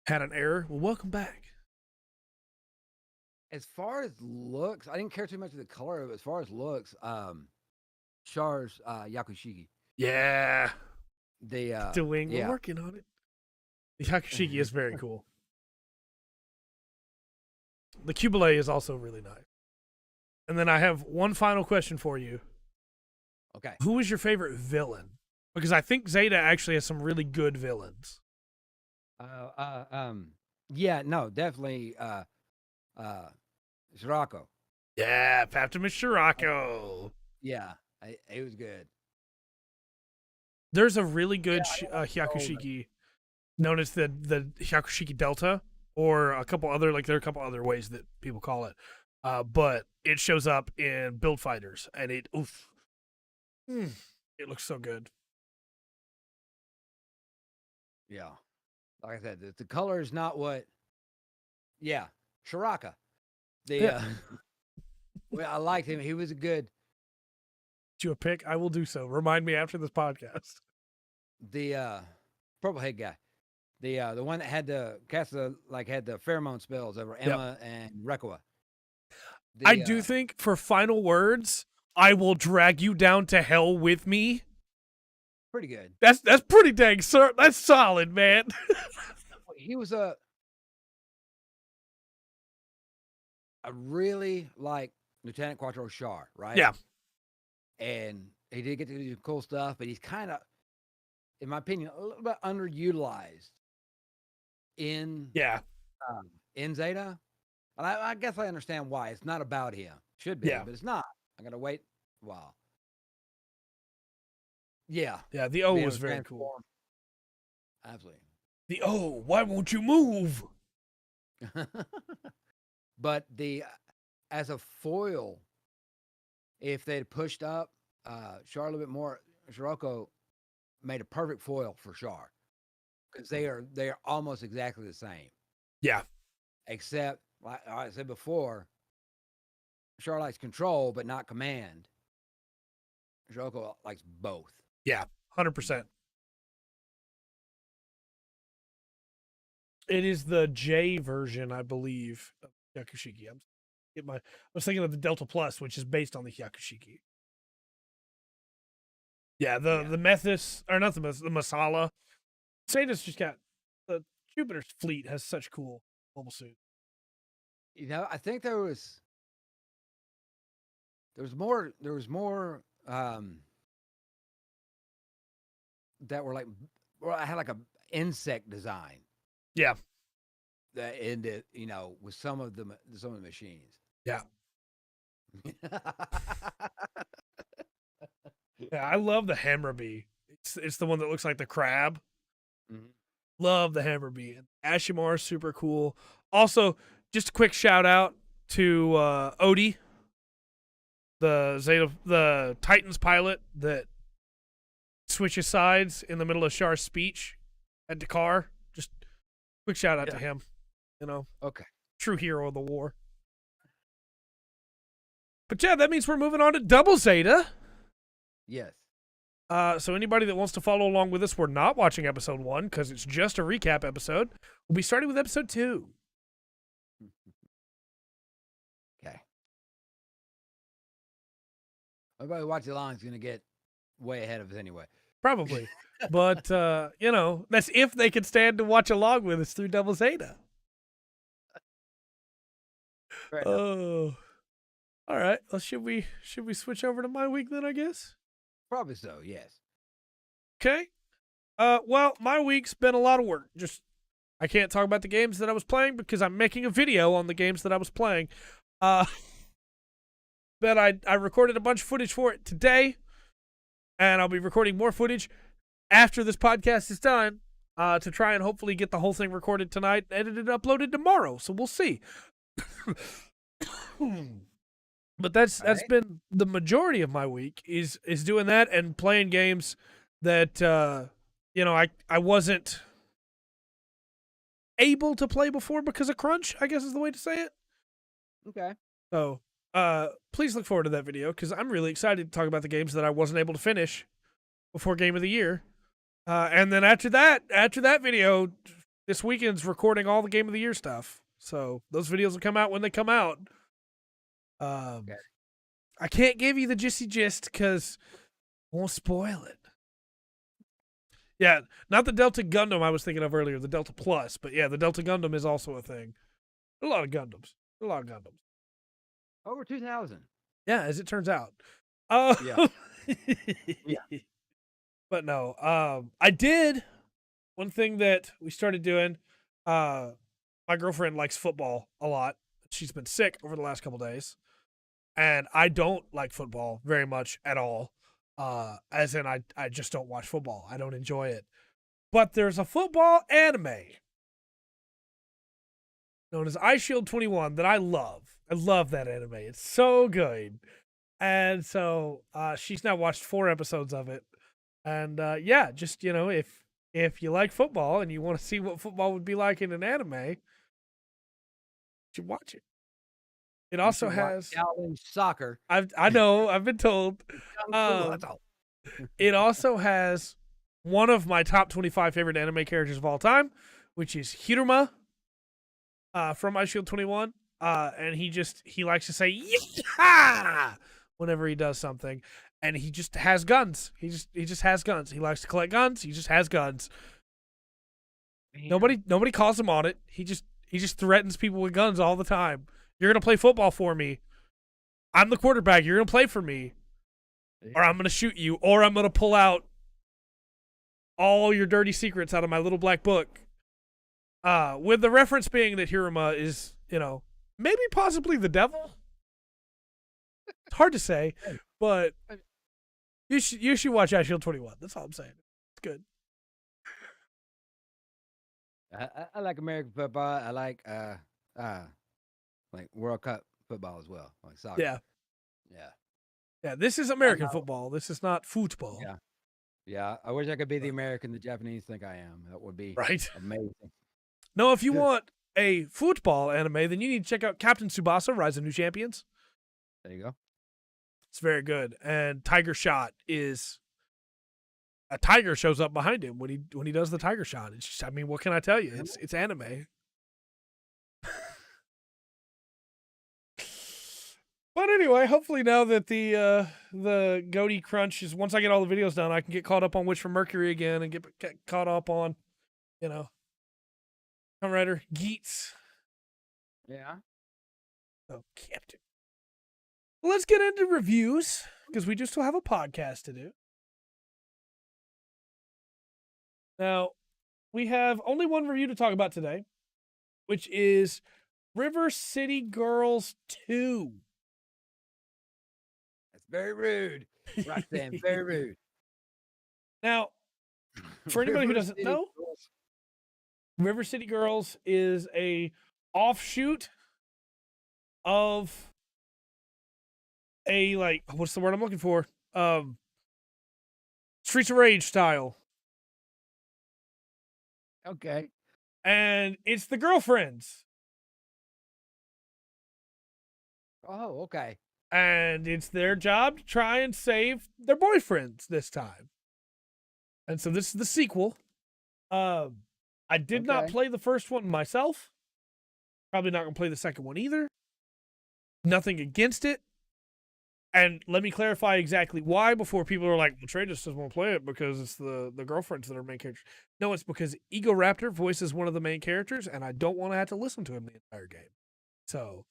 Had an error? Well, welcome back. As far as looks, I didn't care too much of the color, but as far as looks, Char's Yakushiki. Yeah. We're working on it. The Yakushiki is very cool. The Cubile is also really nice. And then I have one final question for you. Okay. Who is your favorite villain? Because I think Z&D'd actually has some really good villains. Yeah, no, definitely Shirako. Yeah, Optimus Shirako. Yeah, it was good. There's a really good Hyakushiki known as the Hyakushiki Delta, or a couple other, there are a couple other ways that people call it. But it shows up in Build Fighters, and it looks so good. Yeah. Like I said, the color is not what. Yeah, Shiraka. Well, I liked him. He was a good. Do you a pick? I will do so. Remind me after this podcast. The purple head guy, the one that had the had the pheromone spells over Emma and Rekoa. I do think for final words, I will drag you down to hell with me. Pretty good. That's pretty dang, sir. That's solid, man. He was a really like Lieutenant Quattro Char, right? Yeah. And he did get to do cool stuff, but he's kind of, in my opinion, a little bit underutilized in Z&D. And I guess I understand why. It's not about him. Should be, but it's not. I got to wait a while. Yeah. Yeah, the O was very cool. Absolutely. The O, why won't you move? But as a foil, if they'd pushed up Char a little bit more, Shiroko made a perfect foil for Char. Because they are almost exactly the same. Yeah. Except, like I said before, Char likes control, but not command. Shiroko likes both. Yeah, 100%. It is the J version, I believe, of Hyakushiki. I was thinking of the Delta Plus, which is based on the Hyakushiki. Yeah, the Methus, or not the Masala. Z&D's just got, the Jupiter's fleet has such cool mobile suits. You know, I think there was more that were like, well, I had like a insect design. Yeah. That ended, with some of the machines. Yeah. Yeah, I love the Hammerby. It's the one that looks like the crab. Mm-hmm. Love the Hammerby. Ashimar is super cool. Also, just a quick shout out to Odie, the Titans pilot that switches sides in the middle of Char's speech at Dakar. Just quick shout out to him. You know, Okay. True hero of the war. But yeah, that means we're moving on to Double Zeta. Yes. So anybody that wants to follow along with us, we're not watching episode 1 because it's just a recap episode. We'll be starting with episode 2. Okay. Everybody watching along is going to get way ahead of us anyway. Probably. But, you know, that's if they can stand to watch along with us through Double Zeta. Oh. All right. Well, should we switch over to my week then, I guess? Probably so, yes. Okay. Well, my week's been a lot of work. Just I can't talk about the games that I was playing because I'm making a video on the games that I was playing. But I recorded a bunch of footage for it today, and I'll be recording more footage after this podcast is done to try and hopefully get the whole thing recorded tonight, edited, and uploaded tomorrow. So we'll see. But that's been the majority of my week is doing that and playing games that you know I wasn't able to play before because of crunch, I guess is the way to say it. Okay. So please look forward to that video because I'm really excited to talk about the games that I wasn't able to finish before Game of the Year. And then after that video, this weekend's recording all the Game of the Year stuff. So those videos will come out when they come out. Okay. I can't give you the gist because I won't spoil it. Yeah, not the Delta Gundam I was thinking of earlier, the Delta Plus, but yeah, the Delta Gundam is also a thing. A lot of Gundams. Over 2,000. Yeah, as it turns out. Yeah. Yeah. But no, I did one thing that we started doing. My girlfriend likes football a lot. She's been sick over the last couple days. And I don't like football very much at all. As in, I just don't watch football. I don't enjoy it. But there's a football anime known as iShield 21 that I love. I love that anime. It's so good. And so she's now watched 4 episodes of it. And yeah, just, you know, if you like football and you want to see what football would be like in an anime, you should watch it. It also has soccer. I know. I've been told. It also has one of my top 25 favorite anime characters of all time, which is Hiruma from iShield 21. And he likes to say "Yeehaw!" whenever he does something, and he just has guns. He just has guns. He likes to collect guns. He just has guns. Man. Nobody calls him on it. He just threatens people with guns all the time. You're going to play football for me. I'm the quarterback. You're going to play for me. Or I'm going to shoot you. Or I'm going to pull out all your dirty secrets out of my little black book. With the reference being that Hiruma is, you know, maybe possibly the devil. It's hard to say, but you should watch iShield 21. That's all I'm saying. It's good. I like American football. I like World Cup football as well, like soccer. Yeah. This is American football. This is not football. Yeah. I wish I could be the American the Japanese think I am. That would be amazing. No, if you want a football anime, then you need to check out Captain Tsubasa: Rise of New Champions. There you go. It's very good, and Tiger Shot is a tiger shows up behind him when he does the tiger shot. It's just, I mean, what can I tell you? It's anime. But anyway, hopefully now that the Goaty crunch is, once I get all the videos done, I can get caught up on Witch from Mercury again and get caught up on, you know, Kamen Rider Geats. Yeah. Oh, Captain. Well, let's get into reviews because we do still have a podcast to do. Now, we have only one review to talk about today, which is River City Girls 2. That's very rude. Roxanne, very rude. Now, for anybody who doesn't know, River City Girls is a offshoot of a, like, what's the word I'm looking for? Streets of Rage style. Okay. And it's the girlfriends. Oh, okay. And it's their job to try and save their boyfriends this time. And so this is the sequel. I did not play the first one myself. Probably not going to play the second one either. Nothing against it. And let me clarify exactly why before people are like, well, Trey just doesn't want to play it because it's the girlfriends that are main characters. No, it's because Ego Raptor voices one of the main characters, and I don't want to have to listen to him the entire game. So,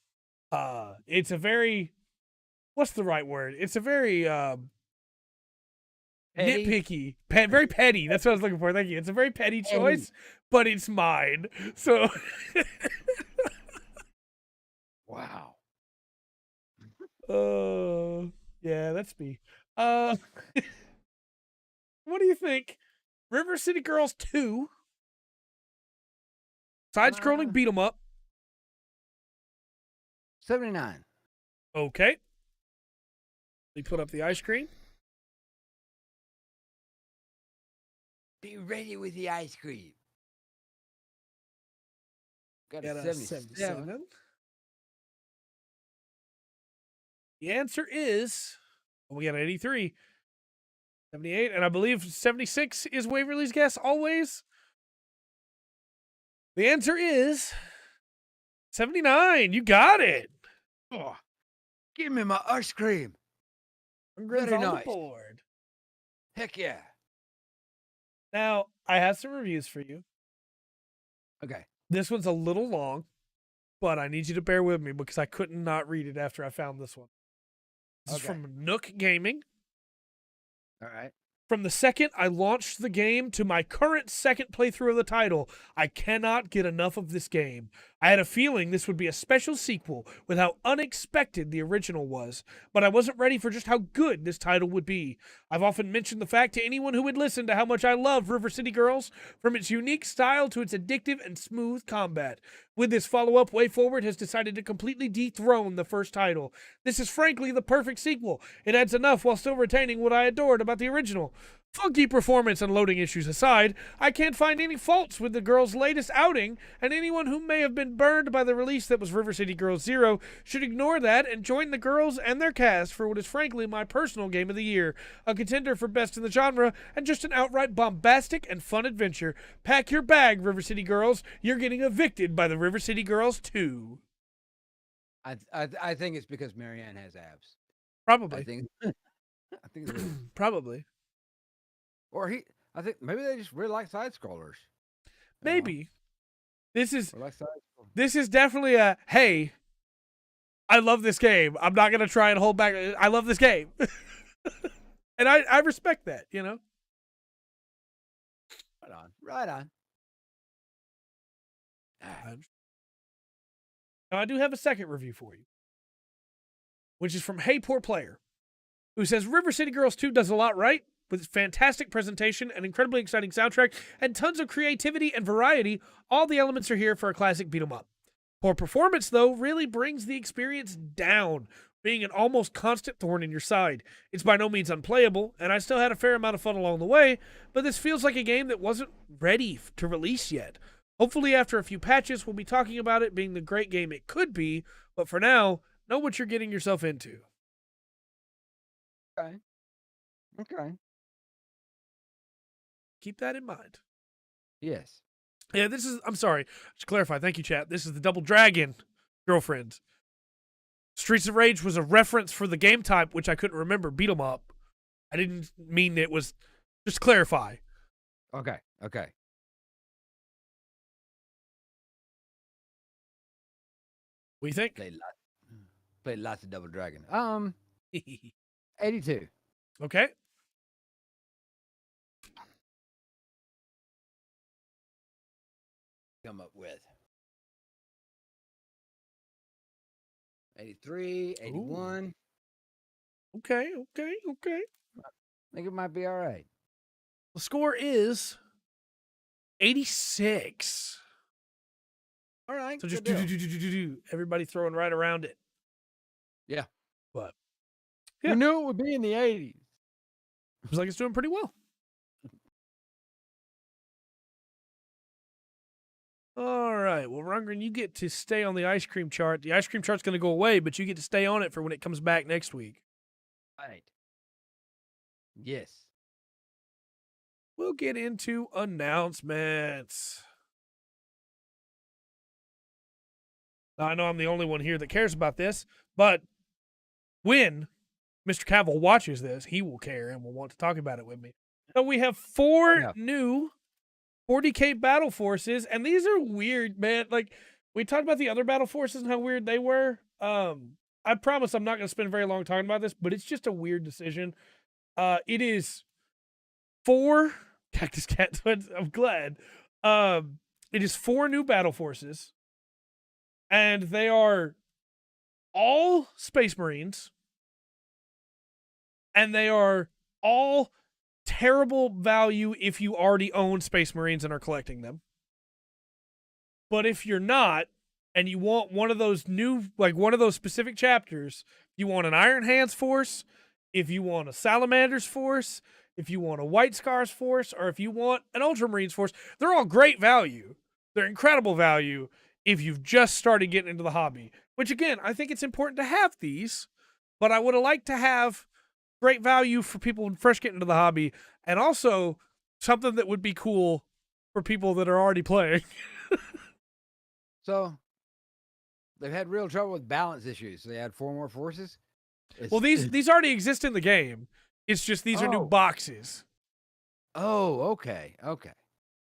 it's a very, what's the right word? It's a very nitpicky, very petty. That's what I was looking for. Thank you. It's a very petty choice, but it's mine. So, wow. Yeah, that's me. What do you think? River City Girls 2. Side-scrolling beat 'em up. 79. Okay. Let me put up the ice cream. Be ready with the ice cream. Got a 77. The answer is, we got an 83, 78, and I believe 76 is Waverly's guess always. The answer is 79. You got it. Oh, give me my ice cream. Very on nice. The board. Heck yeah. Now, I have some reviews for you. Okay. This one's a little long, but I need you to bear with me because I couldn't not read it after I found this one. This is from Nook Gaming. All right. From the second I launched the game to my current second playthrough of the title, I cannot get enough of this game. I had a feeling this would be a special sequel with how unexpected the original was, but I wasn't ready for just how good this title would be. I've often mentioned the fact to anyone who would listen to how much I love River City Girls, from its unique style to its addictive and smooth combat. With this follow-up, Way Forward has decided to completely dethrone the first title. This is frankly the perfect sequel. It adds enough while still retaining what I adored about the original. Funky performance and loading issues aside, I can't find any faults with the girls' latest outing, and anyone who may have been burned by the release that was River City Girls 0 should ignore that and join the girls and their cast for what is frankly my personal game of the year, a contender for best in the genre, and just an outright bombastic and fun adventure. Pack your bag, River City Girls. You're getting evicted by the River City Girls 2. I think it's because Marianne has abs. Probably. I think it's probably. Or I think maybe they just really like side scrollers. Maybe. This is definitely a, hey, I love this game. I'm not going to try and hold back. I love this game. And I respect that, you know? Right on. Now, I do have a second review for you, which is from Hey Poor Player, who says, River City Girls 2 does a lot right, with its fantastic presentation, an incredibly exciting soundtrack, and tons of creativity and variety. All the elements are here for a classic beat-em-up. Poor performance, though, really brings the experience down, being an almost constant thorn in your side. It's by no means unplayable, and I still had a fair amount of fun along the way, but this feels like a game that wasn't ready to release yet. Hopefully, after a few patches, we'll be talking about it being the great game it could be, but for now, know what you're getting yourself into. Okay. Keep that in mind. Yes. Yeah, I'm sorry. To clarify, thank you, chat. This is the Double Dragon girlfriends. Streets of Rage was a reference for the game type, which I couldn't remember, beat 'em up. I didn't mean it was, just to clarify. Okay. What do you think? Played lots of Double Dragon. 82. Okay. Come up with 83, 81. Ooh. Okay. I think it might be all right. The score is 86. All right. So just everybody throwing right around it. Yeah. But we knew it would be in the 80s. Looks like it's doing pretty well. All right. Well, Rungren, you get to stay on the ice cream chart. The ice cream chart's going to go away, but you get to stay on it for when it comes back next week. Right. Yes. We'll get into announcements. Now, I know I'm the only one here that cares about this, but when Mr. Cavill watches this, he will care and will want to talk about it with me. So we have 4 new 40K Battle Forces, and these are weird, man. Like, we talked about the other Battle Forces and how weird they were. I promise I'm not going to spend very long talking about this, but it's just a weird decision. It is 4 Cactus Cat. I'm glad. It is 4 new Battle Forces, and they are all Space Marines, and they are all terrible value if you already own Space Marines and are collecting them. But if you're not, and you want one of those new, like one of those specific chapters, you want an Iron Hands force, if you want a Salamander's force, if you want a White Scars force, or if you want an Ultramarines force, they're all great value. They're incredible value if you've just started getting into the hobby. Which, again, I think it's important to have these, but I would have liked to have great value for people fresh getting into the hobby, and also something that would be cool for people that are already playing. So they've had real trouble with balance issues. So they had 4 more forces. Well, these already exist in the game. It's just these are new boxes. Oh, okay.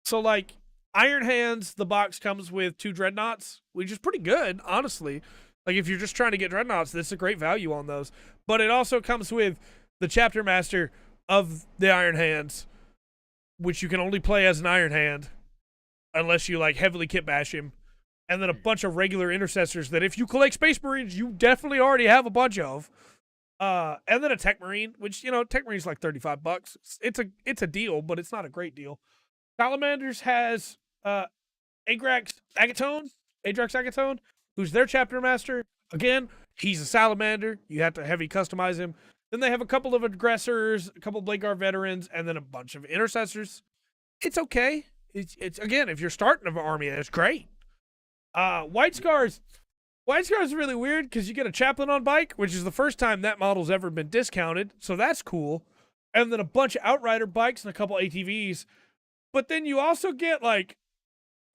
So, like, Iron Hands, the box comes with 2 Dreadnoughts, which is pretty good, honestly. Like, if you're just trying to get Dreadnoughts, that's a great value on those. But it also comes with the Chapter Master of the Iron Hands, which you can only play as an Iron Hand unless you, like, heavily kit bash him. And then a bunch of regular intercessors that if you collect Space Marines, you definitely already have a bunch of. And then a Tech Marine, which, you know, Tech Marine's like $35. It's a deal, but it's not a great deal. Salamanders has Adrax Agatone, who's their Chapter Master. Again, he's a Salamander. You have to heavy customize him. Then they have a couple of aggressors, a couple of Blade Guard veterans, and then a bunch of intercessors. It's okay. It's again, if you're starting an army, it's great. White Scars is really weird because you get a Chaplain on bike, which is the first time that model's ever been discounted, so that's cool. And then a bunch of Outrider bikes and a couple ATVs. But then you also get, like,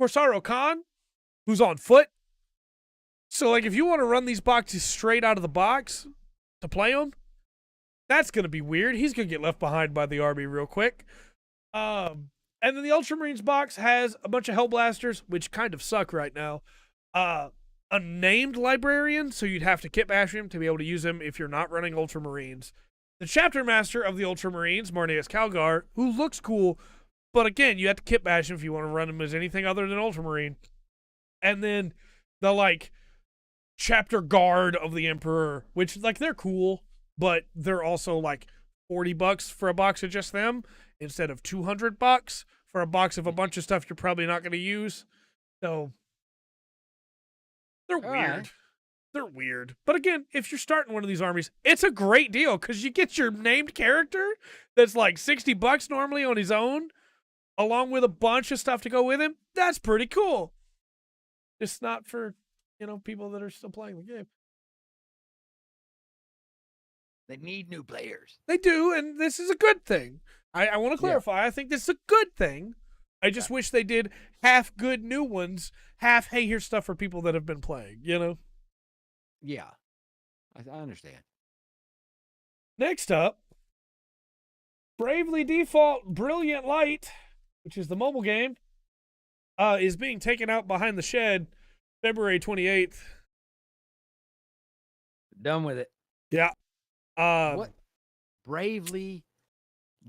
Corsaro Khan, who's on foot. So, like, if you want to run these boxes straight out of the box to play them, that's going to be weird. He's going to get left behind by the army real quick. And then the Ultramarines box has a bunch of Hellblasters, which kind of suck right now. A named Librarian, so you'd have to kit bash him to be able to use him if you're not running Ultramarines. The Chapter Master of the Ultramarines, Marneus Calgar, who looks cool, but again, you have to kit bash him if you want to run him as anything other than Ultramarine. And then the, like, Chapter Guard of the Emperor, which, like, they're cool, but they're also, like, $40 for a box of just them instead of $200 for a box of a bunch of stuff you're probably not going to use. So they're weird. Right. They're weird. But again, if you're starting one of these armies, it's a great deal because you get your named character that's like $60 normally on his own, along with a bunch of stuff to go with him. That's pretty cool. It's not for, you know, people that are still playing the game. They need new players. They do, and this is a good thing. I want to clarify. Yeah. I think this is a good thing. I just wish they did half good new ones, half, hey, here's stuff for people that have been playing, you know? Yeah, I understand. Next up, Bravely Default Brilliant Light, which is the mobile game, is being taken out behind the shed February 28th. Done with it. Yeah. What? Bravely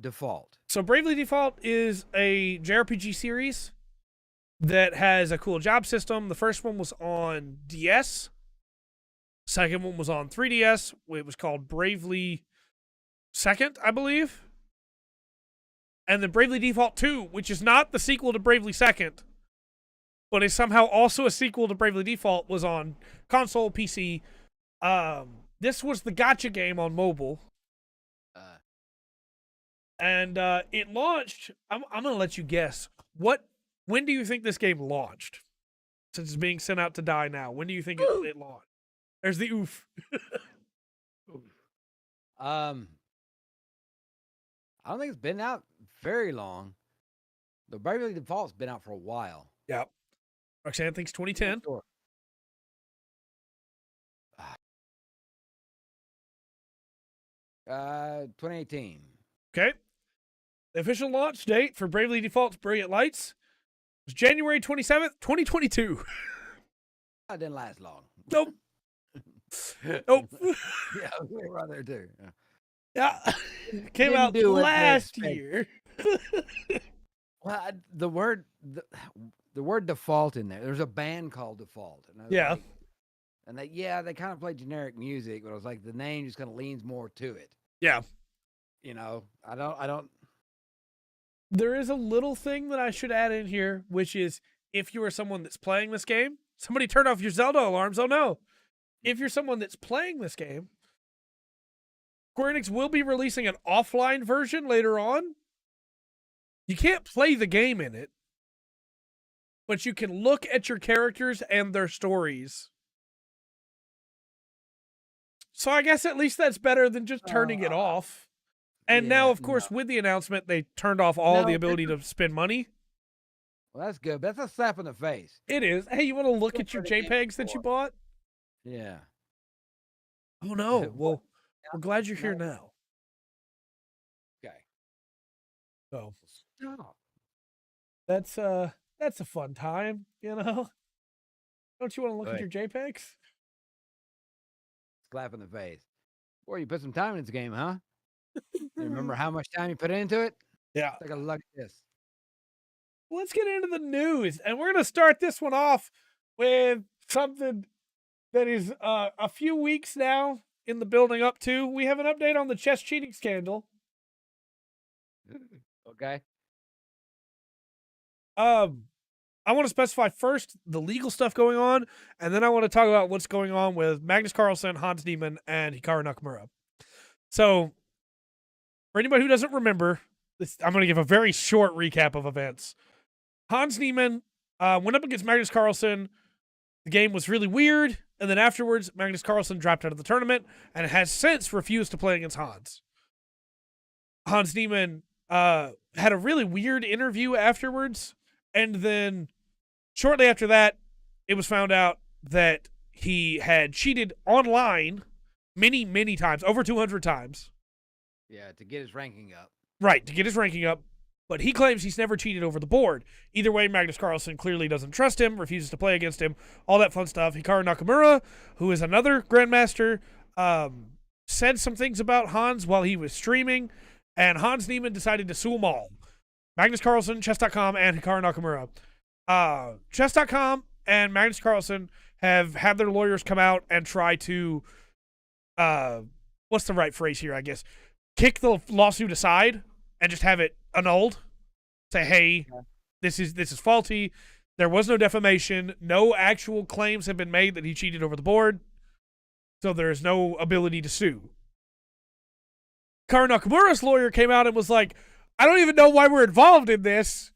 Default. So Bravely Default is a JRPG series that has a cool job system. The first one was on DS. Second one was on 3DS. It was called Bravely Second, I believe. And then Bravely Default 2, which is not the sequel to Bravely Second, but is somehow also a sequel to Bravely Default, was on console, PC. This was the gacha game on mobile. And it launched. I'm going to let you guess. When do you think this game launched? since it's being sent out to die now? When do you think it launched? There's the oof. I don't think it's been out very long. The Bravely Default's been out for a while. Yeah. Roxanne thinks 2010. Sure. 2018. Okay. The official launch date for Bravely Default's Brilliant Lights was January 27th, 2022. That didn't last long. Nope. Nope. Yeah, we were right there too. Yeah. Came out last year. Well, the word default in there. There's a band called Default. And yeah. Like, and they kind of play generic music, but I was like, the name just kind of leans more to it. Yeah. You know, I don't. There is a little thing that I should add in here, which is if you are someone that's playing this game, somebody turn off your Zelda alarms. Oh no. If you're someone that's playing this game, Square Enix will be releasing an offline version later on. You can't play the game in it, but you can look at your characters and their stories. So I guess at least that's better than just turning it off. And now, of course, with the announcement, they turned off all the ability to spend money. Well, that's good. But that's a slap in the face. It is. Hey, you want to look at your JPEGs that you bought? Yeah. Oh, no. Well, we're glad you're here now. Okay. So, stop. That's a fun time, you know? Don't you want to look at your JPEGs? Slap in the face. Boy, you put some time in this game, huh? You remember how much time you put into it? Yeah. Take a look at this. Let's get into the news. And we're going to start this one off with something that is a few weeks now in the building up to. We have an update on the chess cheating scandal. Okay. I want to specify first the legal stuff going on, and then I want to talk about what's going on with Magnus Carlsen, Hans Niemann, and Hikaru Nakamura. So, for anybody who doesn't remember, I'm going to give a very short recap of events. Hans Niemann went up against Magnus Carlsen. The game was really weird, and then afterwards, Magnus Carlsen dropped out of the tournament and has since refused to play against Hans. Hans Niemann had a really weird interview afterwards, and then shortly after that, it was found out that he had cheated online many, many times, over 200 times. Yeah, to get his ranking up. Right, to get his ranking up. But he claims he's never cheated over the board. Either way, Magnus Carlsen clearly doesn't trust him, refuses to play against him, all that fun stuff. Hikaru Nakamura, who is another Grandmaster, said some things about Hans while he was streaming, and Hans Niemann decided to sue them all. Magnus Carlsen, Chess.com, and Hikaru Nakamura. Chess.com and Magnus Carlsen have had their lawyers come out and try to, what's the right phrase here, I guess, kick the lawsuit aside and just have it annulled. Say, hey, this is faulty. There was no defamation. No actual claims have been made that he cheated over the board. So there is no ability to sue. Hikaru Nakamura's lawyer came out and was like, I don't even know why we're involved in this.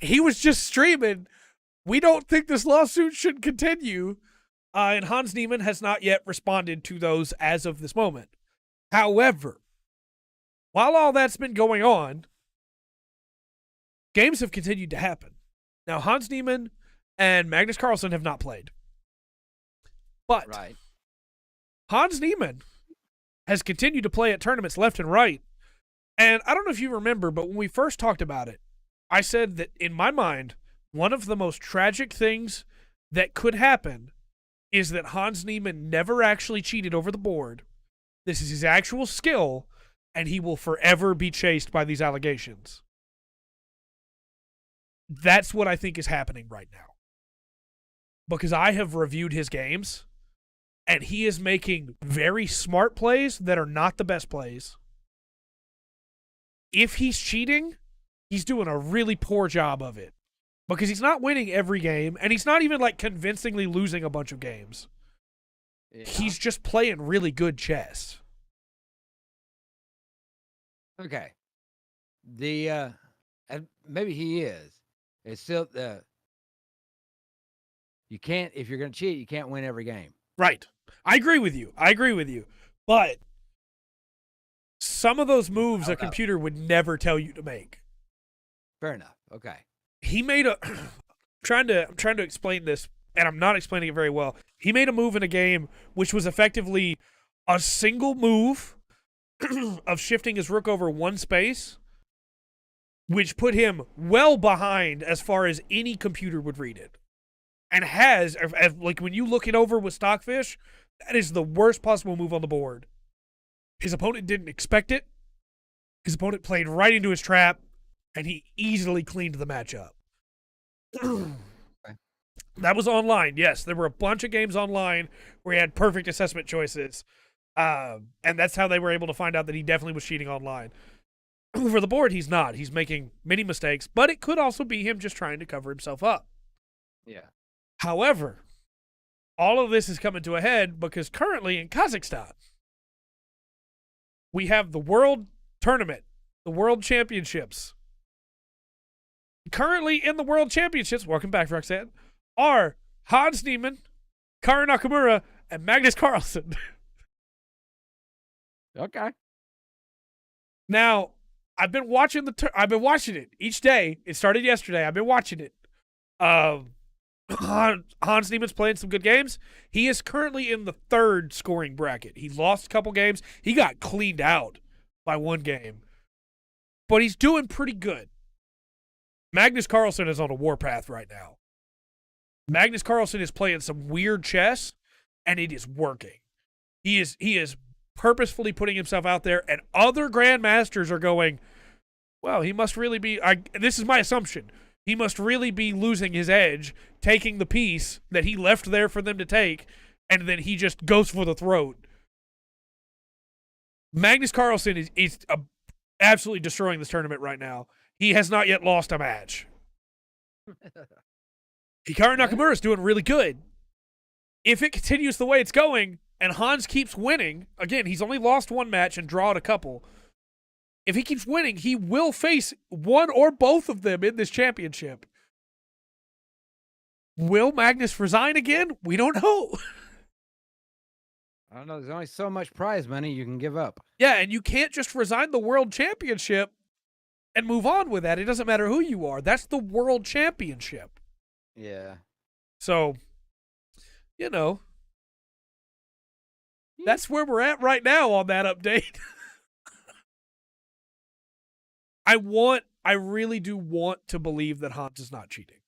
He was just streaming. We don't think this lawsuit should continue. And Hans Niemann has not yet responded to those as of this moment. However, while all that's been going on, games have continued to happen. Now, Hans Niemann and Magnus Carlsen have not played. But Hans Niemann has continued to play at tournaments left and right. And I don't know if you remember, but when we first talked about it, I said that in my mind, one of the most tragic things that could happen is that Hans Niemann never actually cheated over the board. This is his actual skill, and he will forever be chased by these allegations. That's what I think is happening right now. Because I have reviewed his games, and he is making very smart plays that are not the best plays. If he's cheating, he's doing a really poor job of it. Because he's not winning every game, and he's not even like convincingly losing a bunch of games. Yeah. He's just playing really good chess. Okay. And maybe he is. It's still you can't, if you're going to cheat, you can't win every game. Right. I agree with you. But some of those moves a computer would never tell you to make. Fair enough. Okay. He made a I'm trying to explain this, and I'm not explaining it very well. He made a move in a game which was effectively a single move of shifting his rook over one space, which put him well behind as far as any computer would read it. And like when you look it over with Stockfish, that is the worst possible move on the board. His opponent didn't expect it. His opponent played right into his trap, and he easily cleaned the matchup. That was online, yes. There were a bunch of games online where he had perfect assessment choices. And that's how they were able to find out that he definitely was cheating online. For the board, he's not. He's making many mistakes, but it could also be him just trying to cover himself up. Yeah. However, all of this is coming to a head because currently in Kazakhstan, we have the World Tournament, the World Championships. Currently in the World Championships, welcome back, Roxanne, are Hans Niemann, Kara Nakamura, and Magnus Carlsen. Okay. Now, I've been watching it each day. It started yesterday. I've been watching it. Hans Niemann's playing some good games. He is currently in the third scoring bracket. He lost a couple games. He got cleaned out by one game. But he's doing pretty good. Magnus Carlsen is on a warpath right now. Magnus Carlsen is playing some weird chess, and it is working. He is purposefully putting himself out there, and other grandmasters are going, well, he must really be, this is my assumption, he must really be losing his edge, taking the piece that he left there for them to take, and then he just goes for the throat. Magnus Carlsen is absolutely destroying this tournament right now. He has not yet lost a match. Hikaru Nakamura is doing really good. If it continues the way it's going, and Hans keeps winning, again, he's only lost one match and drawed a couple. If he keeps winning, he will face one or both of them in this championship. Will Magnus resign again? We don't know. I don't know. There's only so much prize money you can give up. Yeah, and you can't just resign the world championship and move on with that. It doesn't matter who you are. That's the world championship. Yeah. So, that's where we're at right now on that update. I really do want to believe that Hans is not cheating.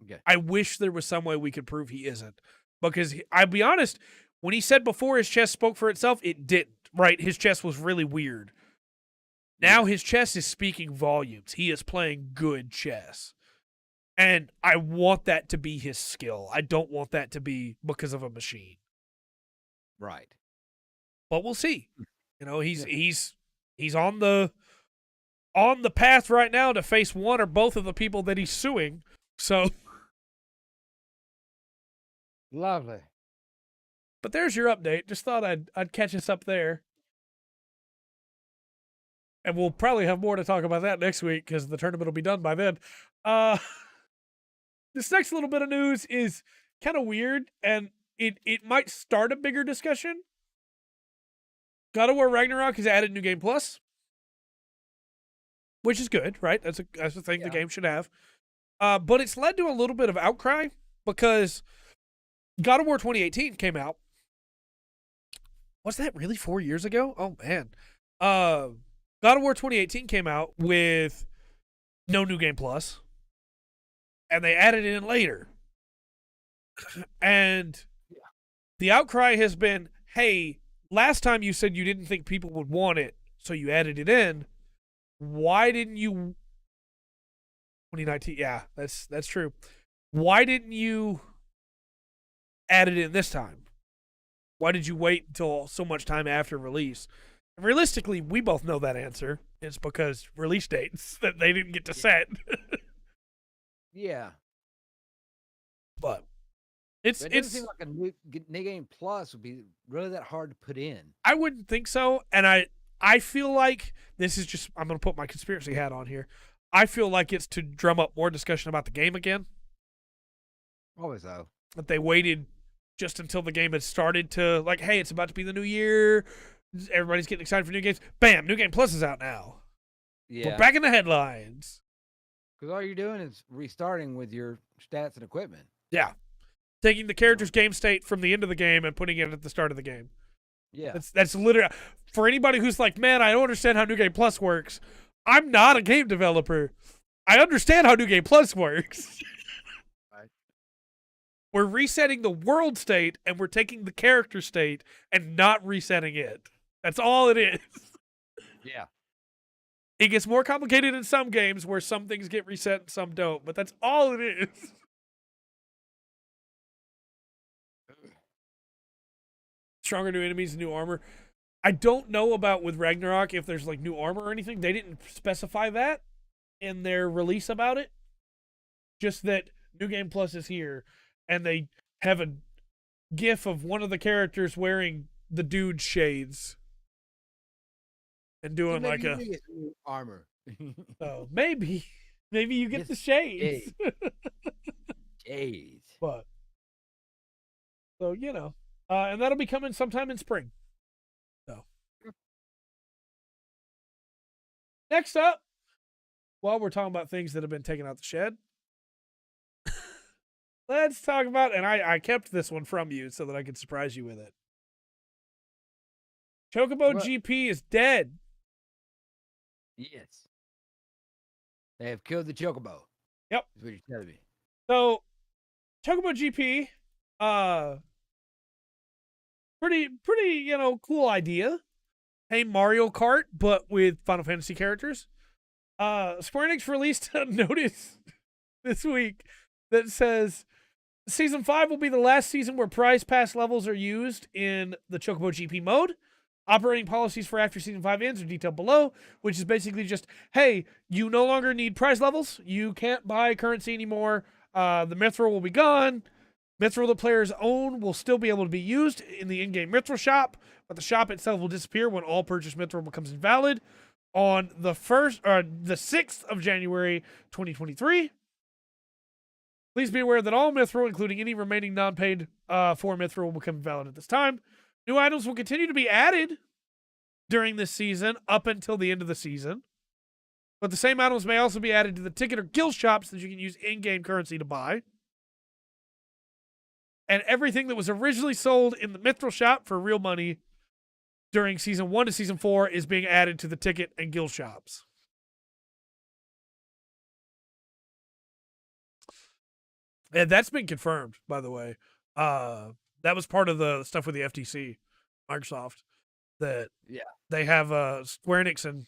Okay. I wish there was some way we could prove he isn't. Because, I'll be honest, when he said before his chess spoke for itself, it didn't, right? His chess was really weird. Now his chess is speaking volumes. He is playing good chess. And I want that to be his skill. I don't want that to be because of a machine. Right. But we'll see. He's on the path right now to face one or both of the people that he's suing. So lovely. But there's your update. Just thought I'd catch us up there. And we'll probably have more to talk about that next week because the tournament will be done by then. This next little bit of news is kind of weird, and it might start a bigger discussion. God of War Ragnarok has added New Game Plus, which is good, right? That's a thing the game should have. But it's led to a little bit of outcry because God of War 2018 came out. Was that really 4 years ago? Oh, man. God of War 2018 came out with no New Game Plus, and they added it in later. And the outcry has been, hey, last time you said you didn't think people would want it, so you added it in. Why didn't you... 2019, yeah, that's true. Why didn't you add it in this time? Why did you wait until so much time after release? Realistically, we both know that answer. It's because release dates that they didn't get to set. Yeah. But it doesn't seem like a new game plus would be really that hard to put in. I wouldn't think so. And I feel like this is just, I'm going to put my conspiracy hat on here. I feel like it's to drum up more discussion about the game again. Always so. That they waited just until the game had started to, like, hey, it's about to be the new year. Everybody's getting excited for new games. Bam, New Game Plus is out now. Yeah. We're back in the headlines. Because all you're doing is restarting with your stats and equipment. Yeah. Taking the character's game state from the end of the game and putting it at the start of the game. Yeah. That's literally, for anybody who's like, man, I don't understand how New Game Plus works. I'm not a game developer. I understand how New Game Plus works. Right. We're resetting the world state and we're taking the character state and not resetting it. That's all it is. Yeah. It gets more complicated in some games where some things get reset and some don't, but that's all it is. Stronger new enemies and new armor. I don't know about with Ragnarok if there's like new armor or anything. They didn't specify that in their release about it. Just that New Game Plus is here, and they have a gif of one of the characters wearing the dude shades and doing like a new armor. So maybe you get the shades. Shades. But so and that'll be coming sometime in spring. So next up, while we're talking about things that have been taken out the shed, let's talk about, and I kept this one from you so that I could surprise you with it. Chocobo GP is dead. Yes. They have killed the Chocobo. Yep. That's what you're telling me. So, Chocobo GP, pretty, cool idea. Hey, Mario Kart, but with Final Fantasy characters. Square Enix released a notice this week that says Season 5 will be the last season where prize pass levels are used in the Chocobo GP mode. Operating policies for after Season 5 ends are detailed below, which is basically just, hey, you no longer need prize levels. You can't buy currency anymore. The Mithril will be gone. Mithril the players own will still be able to be used in the in-game Mithril shop, but the shop itself will disappear when all purchased Mithril becomes invalid on the 6th of January, 2023. Please be aware that all Mithril, including any remaining non-paid for Mithril, will become invalid at this time. New items will continue to be added during this season up until the end of the season. But the same items may also be added to the ticket or guild shops that you can use in-game currency to buy. And everything that was originally sold in the Mithril shop for real money during Season 1 to Season 4 is being added to the ticket and guild shops. And that's been confirmed, by the way. That was part of the stuff with the FTC, Microsoft, that they have Square Enix and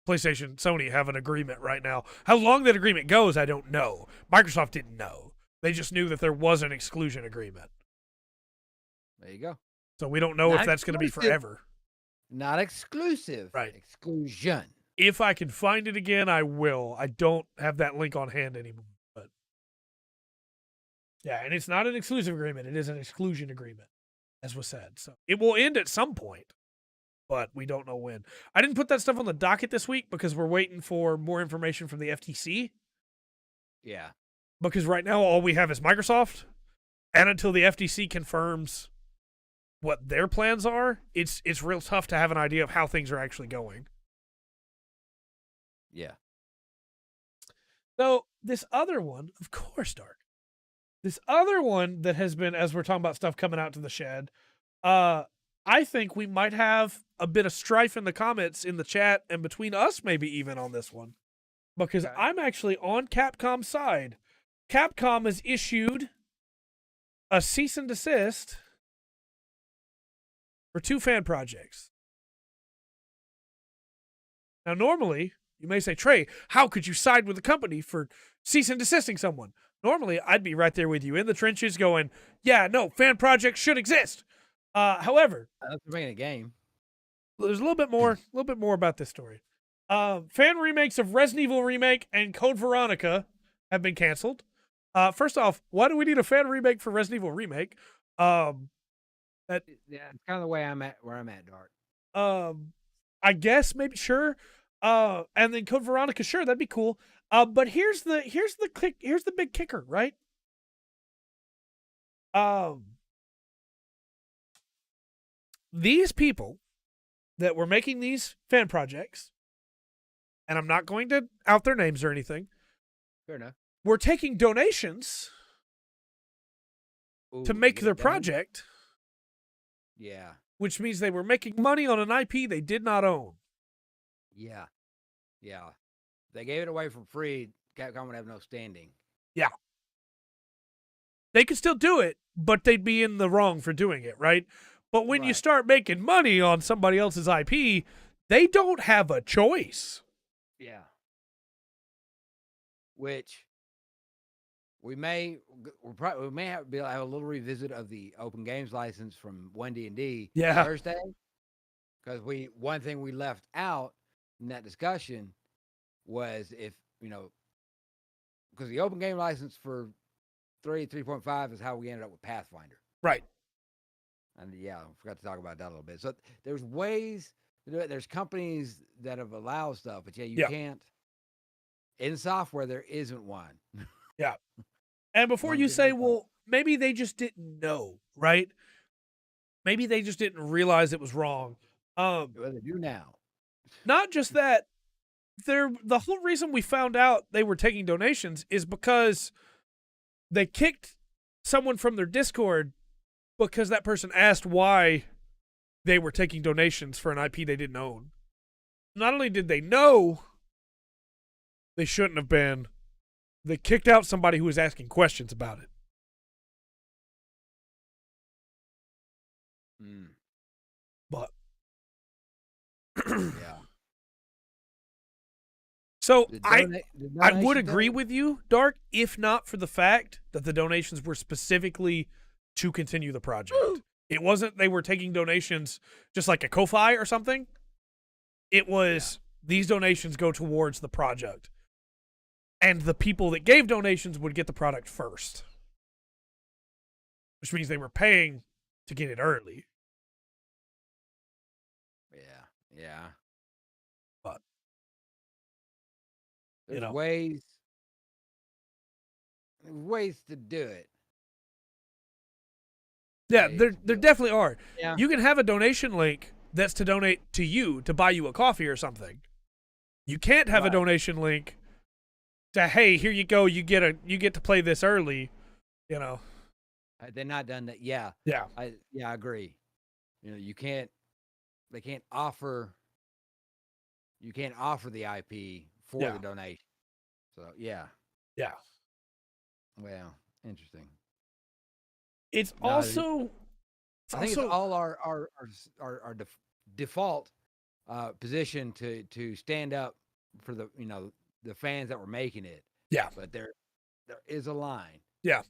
PlayStation, Sony have an agreement right now. How long that agreement goes, I don't know. Microsoft didn't know. They just knew that there was an exclusion agreement. There you go. So we don't know if that's going to be forever. Not exclusive. Right. Exclusion. If I can find it again, I will. I don't have that link on hand anymore. But yeah, and it's not an exclusive agreement. It is an exclusion agreement, as was said. So it will end at some point, but we don't know when. I didn't put that stuff on the docket this week because we're waiting for more information from the FTC. Yeah. Because right now all we have is Microsoft, and until the FTC confirms what their plans are, it's real tough to have an idea of how things are actually going. Yeah. So this other one, of course, Dark. This other one that has been, as we're talking about stuff coming out to the shed, I think we might have a bit of strife in the comments in the chat and between us maybe even on this one. Because I'm actually on Capcom's side. Capcom has issued a cease and desist for 2 fan projects. Now, normally, you may say, Trey, how could you side with the company for cease and desisting someone? Normally, I'd be right there with you in the trenches going, yeah, no, fan projects should exist. However, that's making a game. There's a little bit more about this story. Fan remakes of Resident Evil Remake and Code Veronica have been canceled. First off, why do we need a fan remake for Resident Evil Remake? It's kind of the way where I'm at, Dark. I guess maybe sure. And then Code Veronica, sure, that'd be cool. But here's the big kicker, right? These people that were making these fan projects, and I'm not going to out their names or anything. Fair enough. Were taking donations to make their project. Yeah. Which means they were making money on an IP they did not own. Yeah. Yeah. They gave it away for free. Capcom would have no standing. Yeah. They could still do it, but they'd be in the wrong for doing it, right? But when you start making money on somebody else's IP, they don't have a choice. Yeah. Which we may have a little revisit of the open games license from C&D'd Thursday. Because one thing we left out in that discussion was because the open game license for 3.5 is how we ended up with Pathfinder. Right. And I forgot to talk about that a little bit. So there's ways to do it. There's companies that have allowed stuff, but you can't. In software, there isn't one. Yeah. And before you say, well, maybe they just didn't know, right? Maybe they just didn't realize it was wrong. Well, they do now. Not just that. The whole reason we found out they were taking donations is because they kicked someone from their Discord because that person asked why they were taking donations for an IP they didn't own. Not only did they know they shouldn't have been, they kicked out somebody who was asking questions about it. But yeah. So I would agree with you, Dark, if not for the fact that the donations were specifically to continue the project. It wasn't they were taking donations just like a Ko-Fi or something. It was these donations go towards the project. And the people that gave donations would get the product first. Which means they were paying to get it early. Yeah. But there's ways to do it. Yeah, there definitely are. Yeah. You can have a donation link that's to donate to you to buy you a coffee or something. You can't have a donation link to, hey, here you go, you get to play this early, They're not done that. Yeah. I agree. They can't offer the IP for the donation. So yeah. Well, interesting. It's I think it's all our default position to stand up for the the fans that were making it. Yeah. But there is a line. Yeah.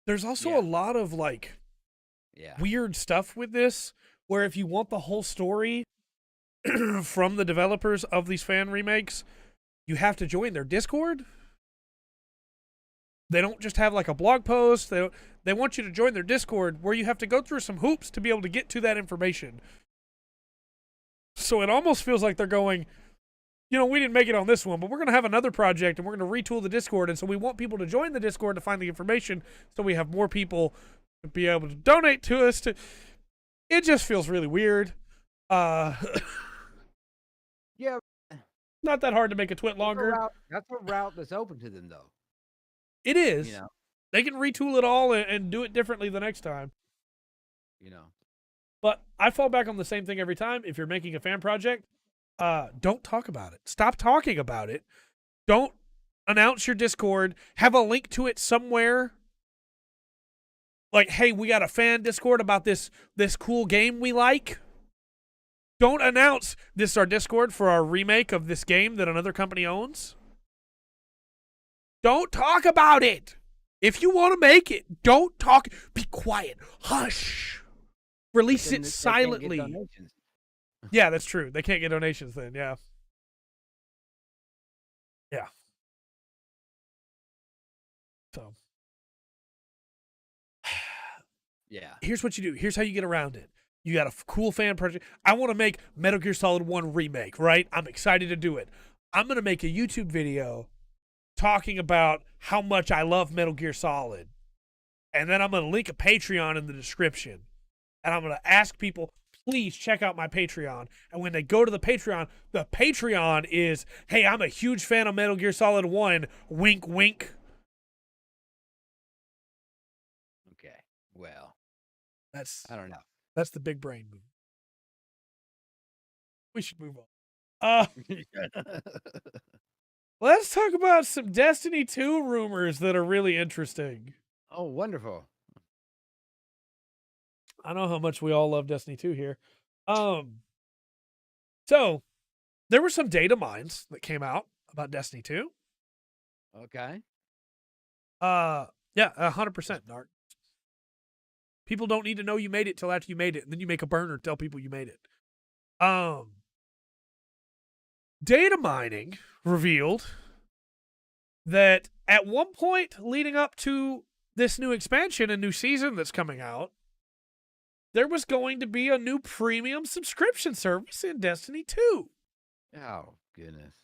There's also a lot of weird stuff with this where if you want the whole story from the developers of these fan remakes, you have to join their Discord. They don't just have a blog post. They want you to join their Discord where you have to go through some hoops to be able to get to that information. So it almost feels like they're going, we didn't make it on this one, but we're going to have another project and we're going to retool the Discord. And so we want people to join the Discord to find the information so we have more people to be able to donate to us. It just feels really weird. Yeah. Not that hard to make a twit longer. That's a route that's open to them, though. It is. They can retool it all and do it differently the next time. But I fall back on the same thing every time. If you're making a fan project, don't talk about it. Stop talking about it. Don't announce your Discord. Have a link to it somewhere. Hey, we got a fan Discord about this cool game we like. Don't announce this is our Discord for our remake of this game that another company owns. Don't talk about it. If you want to make it, don't talk. Be quiet. Hush. Release it silently. Yeah, that's true. They can't get donations then, yeah. Yeah. So. Yeah. Here's what you do. Here's how you get around it. You got a cool fan project. I want to make Metal Gear Solid 1 remake, right? I'm excited to do it. I'm going to make a YouTube video talking about how much I love Metal Gear Solid. And then I'm going to link a Patreon in the description. And I'm going to ask people, please check out my Patreon. And when they go to the Patreon is, hey, I'm a huge fan of Metal Gear Solid 1. Wink, wink. Okay. Well, I don't know. That's the big brain move. We should move on. Let's talk about some Destiny 2 rumors that are really interesting. Oh, wonderful. I know how much we all love Destiny 2 here. So there were some data mines that came out about Destiny 2. Okay. Yeah, 100%, Narc. People don't need to know you made it till after you made it, and then you make a burner to tell people you made it. Data mining revealed that at one point leading up to this new expansion and new season that's coming out, there was going to be a new premium subscription service in Destiny 2. Oh, goodness.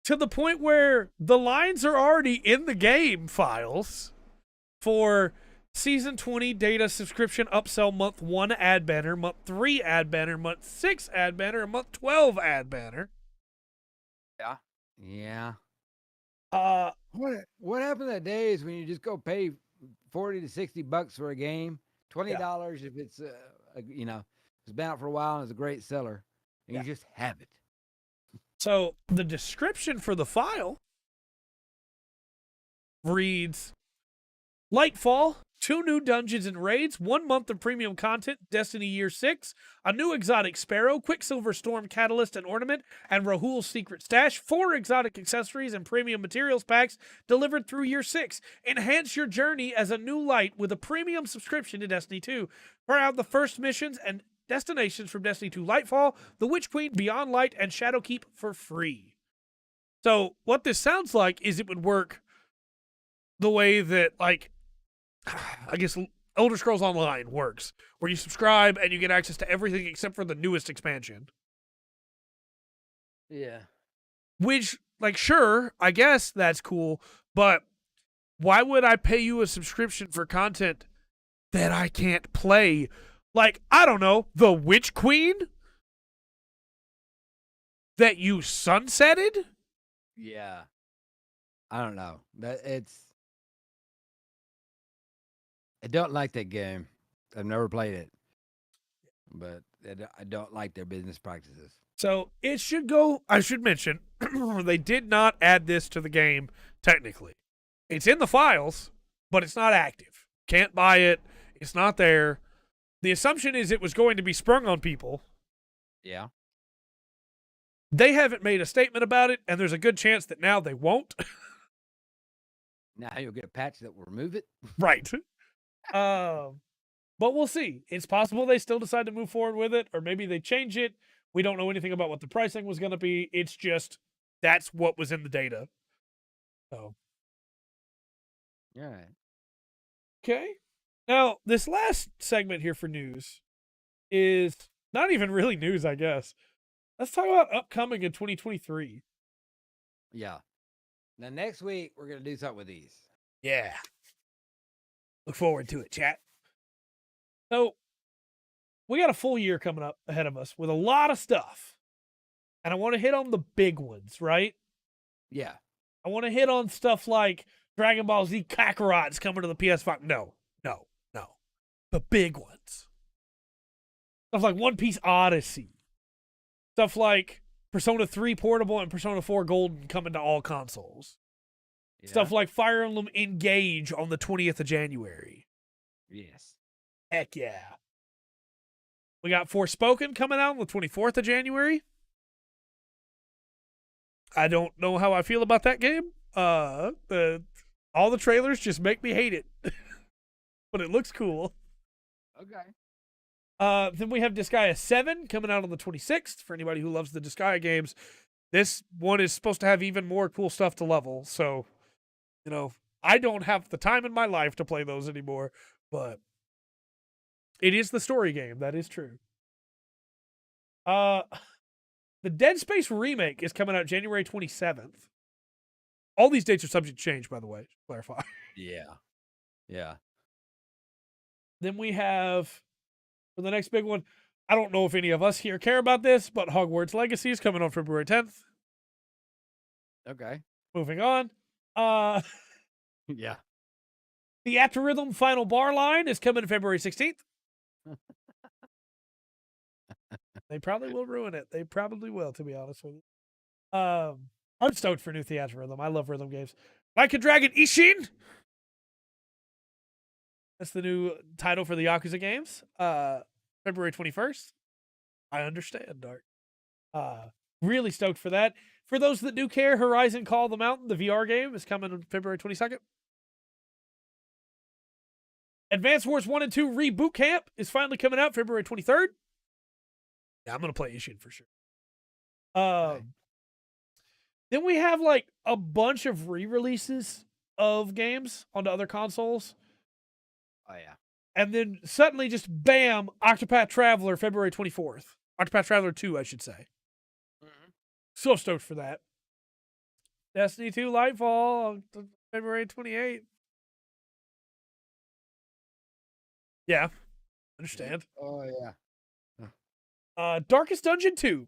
To the point where the lines are already in the game files for Season 20 data subscription upsell month 1 ad banner, month 3 ad banner, month 6 ad banner, and month 12 ad banner. Yeah. Yeah. What happened to days when you just go pay $40 to $60 for a game, $20 if it's it's been out for a while and it's a great seller, and you just have it. So the description for the file reads: Lightfall, 2 new dungeons and raids, 1 month of premium content, Destiny Year 6, a new exotic Sparrow, Quicksilver Storm Catalyst and Ornament, and Rahul's Secret Stash, 4 exotic accessories and premium materials packs delivered through Year 6. Enhance your journey as a new light with a premium subscription to Destiny 2. Try out the first missions and destinations from Destiny 2 Lightfall, The Witch Queen, Beyond Light, and Shadowkeep for free. So what this sounds like is it would work the way that, like, I guess Elder Scrolls Online works, where you subscribe and you get access to everything except for the newest expansion. Yeah. Which, like, sure, I guess that's cool, but why would I pay you a subscription for content that I can't play? Like, I don't know, The Witch Queen that you sunsetted? Yeah. I don't know. I don't like that game. I've never played it, but I don't like their business practices. So it should go, I should mention, they did not add this to the game technically. It's in the files, but it's not active. Can't buy it. It's not there. The assumption is it was going to be sprung on people. Yeah. They haven't made a statement about it, and there's a good chance that now they won't. Now you'll get a patch that will remove it. Right. But we'll see. It's possible they still decide to move forward with it, or maybe they change it. We don't know anything about what the pricing was going to be. It's just that's what was in the data. So. All right. Okay. Now, this last segment here for news is not even really news, I guess. Let's talk about upcoming in 2023. Yeah. Now, next week, we're going to do something with these. Yeah. Look forward to it, chat. So, we got a full year coming up ahead of us with a lot of stuff. And I want to hit on the big ones, right? Yeah. I want to hit on stuff like Dragon Ball Z Kakarot's coming to the PS5. No. The big ones. Stuff like One Piece Odyssey. Stuff like Persona 3 Portable and Persona 4 Golden coming to all consoles. Yeah. Stuff like Fire Emblem Engage on the 20th of January. Yes. Heck yeah. We got Forspoken coming out on the 24th of January. I don't know how I feel about that game. All the trailers just make me hate it. But it looks cool. Okay. Then we have Disgaea 7 coming out on the 26th for anybody who loves the Disgaea games. This one is supposed to have even more cool stuff to level. So, I don't have the time in my life to play those anymore. But It is the story game. That is true. The Dead Space remake is coming out January 27th. All these dates are subject to change, by the way. To clarify. Yeah. Yeah. Then we have, for the next big one, I don't know if any of us here care about this, but Hogwarts Legacy is coming on February 10th. Okay. Moving on. Yeah. The Theatrhythm Final Bar line is coming February 16th. They probably will ruin it. They probably will, to be honest with you. I'm stoked for new Theatrhythm. I love rhythm games. Like a Dragon Ishin. That's the new title for the Yakuza games. February 21st. I understand, Dark. Really stoked for that. For those that do care, Horizon Call of the Mountain, the VR game, is coming on February 22nd. Advance Wars 1 and 2 Reboot Camp is finally coming out February 23rd. Yeah, I'm going to play Ishin for sure. Okay. Then we have like a bunch of re-releases of games onto other consoles. Oh, yeah. And then suddenly just bam, Octopath Traveler February 24th. Octopath Traveler 2, I should say. Mm-hmm. So stoked for that. Destiny 2 Lightfall February 28th. Yeah, understand. Oh, yeah. Darkest Dungeon 2,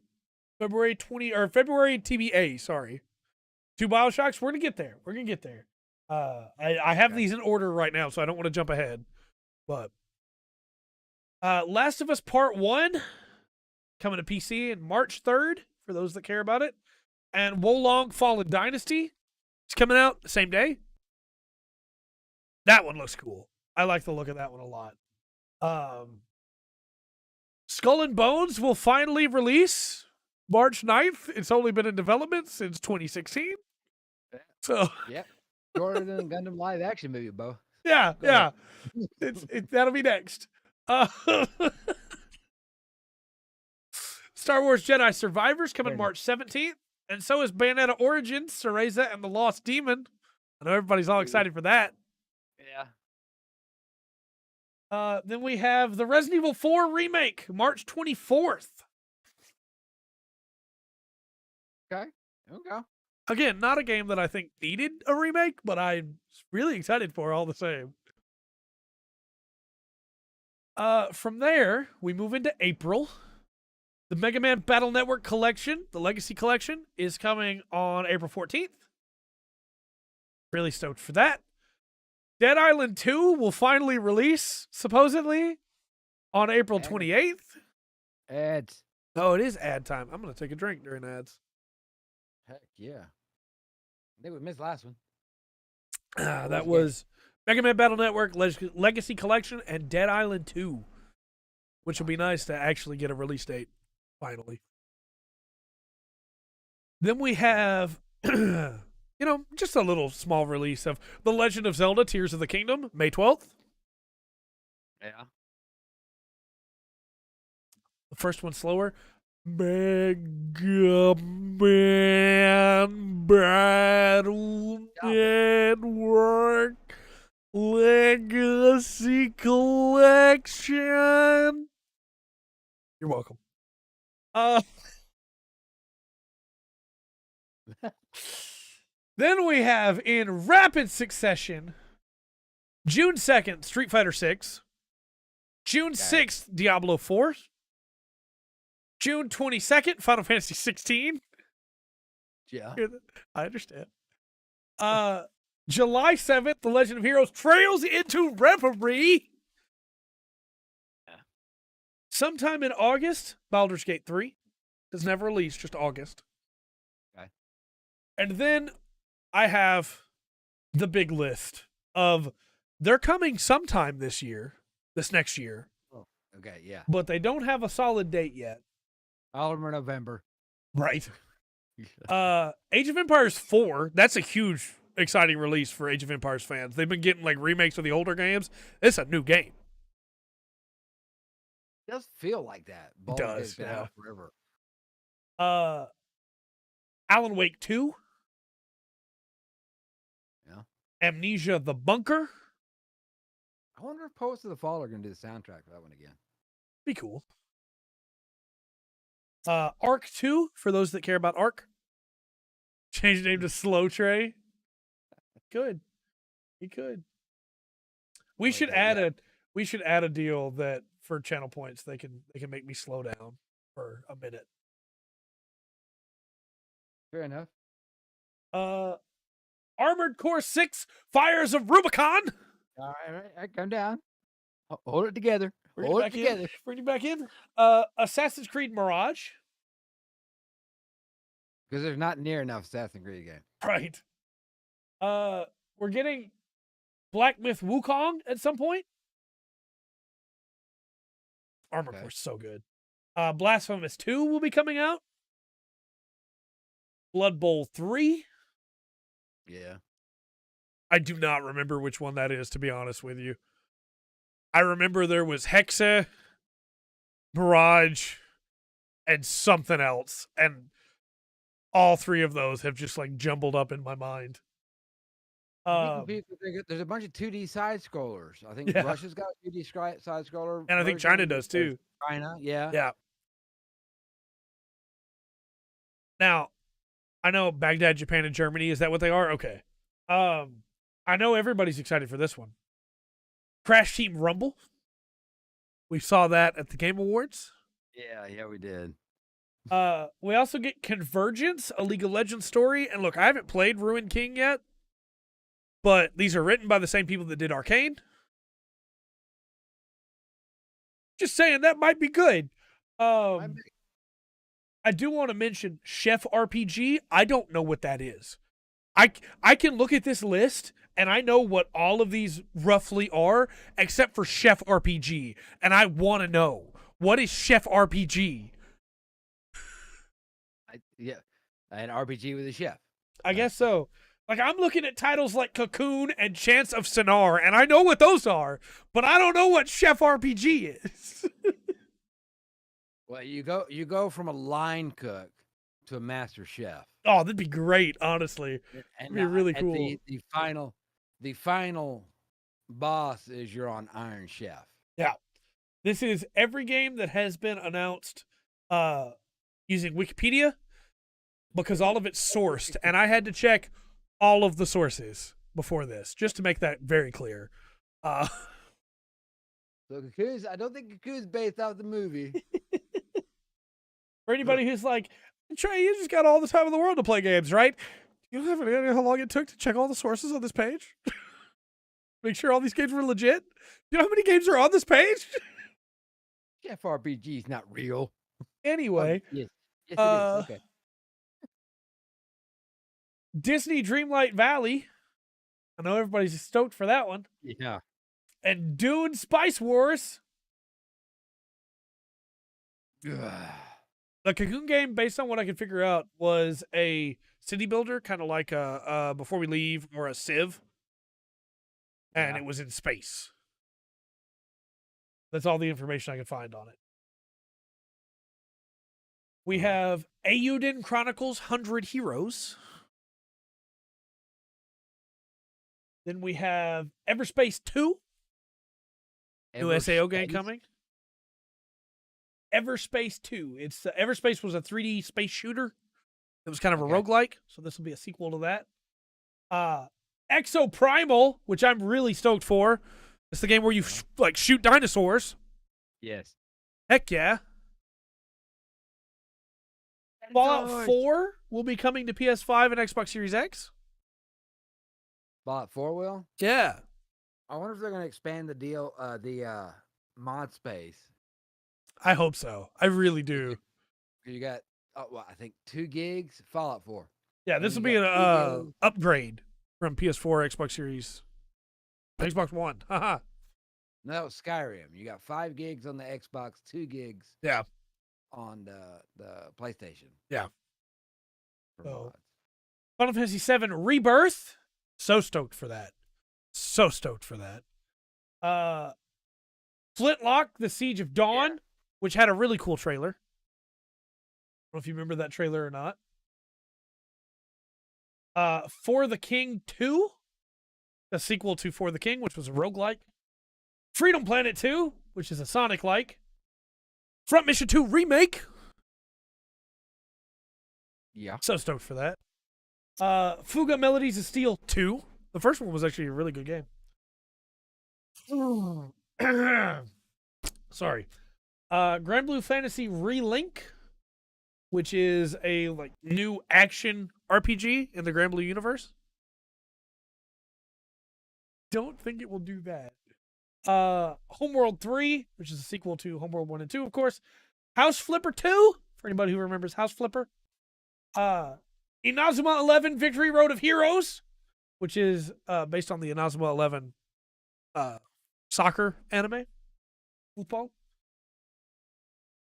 February TBA, sorry. 2 BioShocks, we're gonna get there. We're gonna get there. I have these in order right now, so I don't want to jump ahead. But Last of Us Part 1 coming to PC in March 3rd, for those that care about it. And Wolong Fallen Dynasty is coming out the same day. That one looks cool. I like the look of that one a lot. Skull and Bones will finally release March 9th. It's only been in development since 2016. So yeah, shorter than a Gundam live action movie, Bo. Yeah, yeah. That'll be next. Star Wars Jedi Survivors coming March 17th. And so is Bayonetta Origins, Cereza, and the Lost Demon. I know everybody's all excited for that. Yeah. Then we have the Resident Evil 4 remake, March 24th. Okay. Again, not a game that I think needed a remake, but I'm really excited for all the same. From there, we move into April. The Mega Man Battle Network Collection, the Legacy Collection, is coming on April 14th. Really stoked for that. Dead Island 2 will finally release, supposedly, on April 28th. Ads. Oh, it is ad time. I'm going to take a drink during ads. Heck yeah. I think we missed last one. That was Mega Man Battle Network Legacy Collection and Dead Island 2, which will be nice to actually get a release date, finally. Then we have, just a little small release of The Legend of Zelda Tears of the Kingdom, May 12th. Yeah. The first one slower. Mega Man Battle Network Legacy Collection. You're welcome. Then we have, in rapid succession, June 2nd, Street Fighter 6. June 6th, Diablo 4. June 22nd, Final Fantasy 16. Yeah. I understand. July 7th, The Legend of Heroes Trails into Reverie. Yeah. Sometime in August, Baldur's Gate 3. It's never released, just August. Okay. And then I have the big list of, they're coming sometime this next year. Oh, okay, yeah. But they don't have a solid date yet. All of them are November. Right. Age of Empires 4, that's a huge, exciting release for Age of Empires fans. They've been getting like remakes of the older games. It's a new game. It does feel like that. It does, been out forever. Alan Wake 2. Yeah. Amnesia: The Bunker. I wonder if Poets of the Fall are going to do the soundtrack for that one again. Be cool. Arc 2, for those that care about Arc. Change the name to Slow Tray. Good. He could. We should add a deal that for channel points they can make me slow down for a minute. Fair enough. Armored Core 6 Fires of Rubicon. All right, come down. Hold it together. Hold it together. Bring it back in. Assassin's Creed Mirage. Because there's not near enough Assassin's Creed game. Right. We're getting Black Myth Wukong at some point. Armored Core is so good. Blasphemous 2 will be coming out. Blood Bowl 3. Yeah. I do not remember which one that is, to be honest with you. I remember there was Hexa, Mirage, and something else. And all three of those have just like jumbled up in my mind. There's a bunch of 2D side scrollers. I think Russia's got a 2D side scroller. And I think China does too. China, yeah. Yeah. Now, I know Baghdad, Japan, and Germany. Is that what they are? Okay. I know everybody's excited for this one. Crash Team Rumble. We saw that at the Game Awards. Yeah, we did. We also get Convergence, a League of Legends story. And look, I haven't played Ruined King yet, but these are written by the same people that did Arcane. Just saying, that might be good. I do want to mention Chef RPG. I don't know what that is. I can look at this list and I know what all of these roughly are, except for Chef RPG. And I want to know, what is Chef RPG? An RPG with a chef. I guess so. Like, I'm looking at titles like Cocoon and Chance of Sinar, and I know what those are, but I don't know what Chef RPG is. Well, you go from a line cook to a master chef. Oh, that'd be great, honestly. It'd be really cool. The final boss is you're on Iron Chef. Yeah. This is every game that has been announced using Wikipedia, because all of it's sourced, and I had to check all of the sources before this, just to make that very clear. So Cocoon's, I don't think Cocoon's based off the movie. For anybody who's like, Trey, you just got all the time in the world to play games, right? You don't have any idea how long it took to check all the sources on this page? Make sure all these games were legit? You know how many games are on this page? Chef RPG is not real. Anyway. Yes, it is. Okay. Disney Dreamlight Valley. I know everybody's stoked for that one. Yeah. And Dune Spice Wars. The Cocoon game, based on what I could figure out, was a city builder, kind of like a Before We Leave or a Civ. And it was in space. That's all the information I could find on it. We have Eiyuden Chronicles 100 Heroes. Then we have Everspace 2. New SAO game coming. Everspace 2. It's Everspace was a 3D space shooter. It was kind of a roguelike, so this will be a sequel to that. Exoprimal, which I'm really stoked for. It's the game where you shoot dinosaurs. Yes. Heck yeah. Fallout 4 will be coming to PS5 and Xbox Series X. Fallout 4 will? Yeah. I wonder if they're going to expand the mod space. I hope so. I really do. You got, I think 2 gigs Fallout 4. Yeah, this will be an upgrade from PS4, Xbox Series, Xbox One. Haha. No, that was Skyrim. You got 5 gigs on the Xbox, 2 gigs. Yeah. On the PlayStation. Yeah. So, Final Fantasy VII Rebirth. So stoked for that. So stoked for that. Flintlock, The Siege of Dawn, which had a really cool trailer. I don't know if you remember that trailer or not. For the King 2, a sequel to For the King, which was a roguelike. Freedom Planet 2, which is a Sonic-like. Front Mission 2 Remake. Yeah. So stoked for that. Fuga Melodies of Steel 2. The first one was actually a really good game. Sorry. Grand Blue Fantasy Relink, which is a new action RPG in the Grand Blue universe. Don't think it will do that. Homeworld 3, which is a sequel to Homeworld 1 and 2, of course. House Flipper 2, for anybody who remembers House Flipper. Inazuma 11 Victory Road of Heroes, which is based on the Inazuma 11 soccer anime. Football.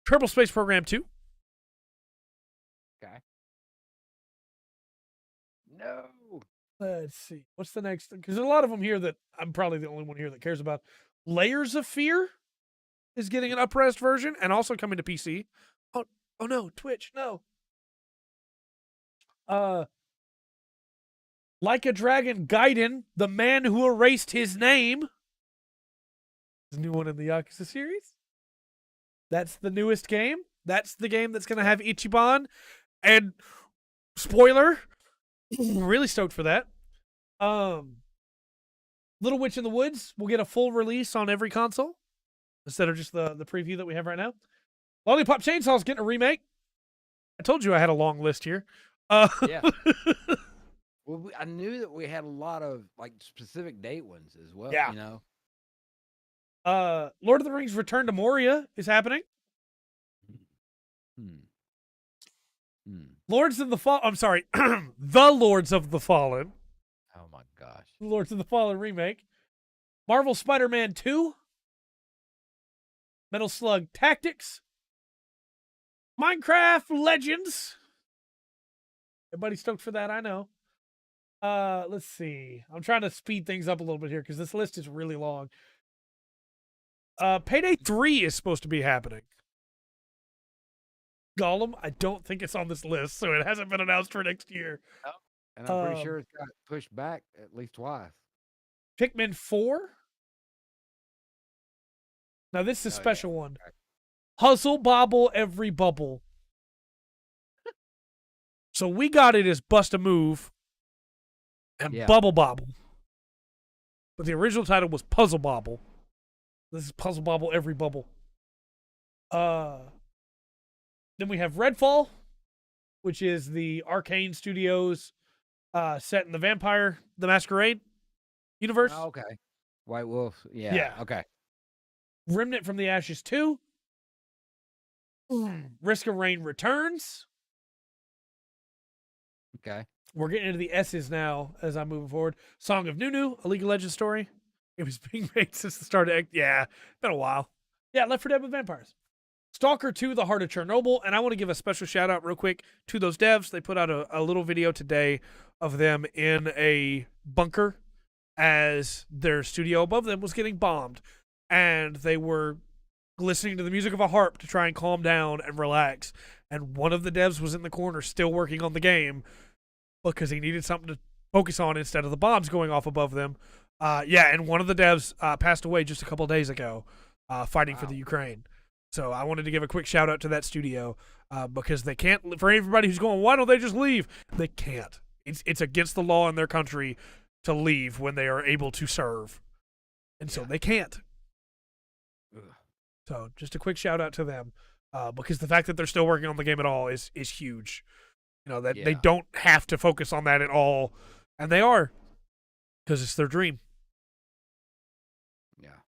Kerbal Space Program 2. Okay. No. Let's see. What's the next? Because there's a lot of them here that I'm probably the only one here that cares about. Layers of Fear is getting an up-res version and also coming to PC. Oh no, Twitch, no. Like a Dragon Gaiden, the man who erased his name. There's a new one in the Yakuza series. That's the newest game. That's the game that's going to have Ichiban. And, spoiler, really stoked for that. Little Witch in the Woods will get a full release on every console instead of just the preview that we have right now. Lollipop Chainsaw is getting a remake. I told you I had a long list here. Yeah. Well, I knew that we had a lot of specific date ones as well. Yeah. You know. Lord of the Rings: Return to Moria is happening. Lords of the Fall. I'm sorry, the Lords of the Fallen. Oh my gosh. Lords of the Fallen remake. Marvel Spider-Man 2. Metal Slug Tactics. Minecraft Legends. Everybody stoked for that, I know. Let's see. I'm trying to speed things up a little bit here because this list is really long. Payday 3 is supposed to be happening. Gollum, I don't think it's on this list, so it hasn't been announced for next year. Oh, and I'm pretty sure it's got pushed back at least twice. Pikmin 4. Now this is a special one. Okay. Puzzle Bobble Every Bubble. So we got it as Bust a Move and Bubble Bobble. But the original title was Puzzle Bobble. This is Puzzle Bobble Every Bubble. Then we have Redfall, which is the Arcane Studios set in the Vampire the Masquerade universe. Oh, okay. White Wolf. Yeah. Okay. Remnant from the Ashes 2. Risk of Rain Returns. Okay. We're getting into the S's now as I'm moving forward. Song of Nunu, a League of Legends story. It was being made since the start of... Yeah, been a while. Yeah, Left 4 Dead with Vampires. Stalker 2, The Heart of Chernobyl. And I want to give a special shout out real quick to those devs. They put out a little video today of them in a bunker as their studio above them was getting bombed. And they were listening to the music of a harp to try and calm down and relax. And one of the devs was in the corner still working on the game because he needed something to focus on instead of the bombs going off above them. And one of the devs passed away just a couple days ago fighting for the Ukraine. So I wanted to give a quick shout out to that studio because they can't, for everybody who's going, why don't they just leave? They can't. It's against the law in their country to leave when they are able to serve. And so they can't. Ugh. So just a quick shout out to them because the fact that they're still working on the game at all is huge. You know, that they don't have to focus on that at all. And they are because it's their dream. Yeah.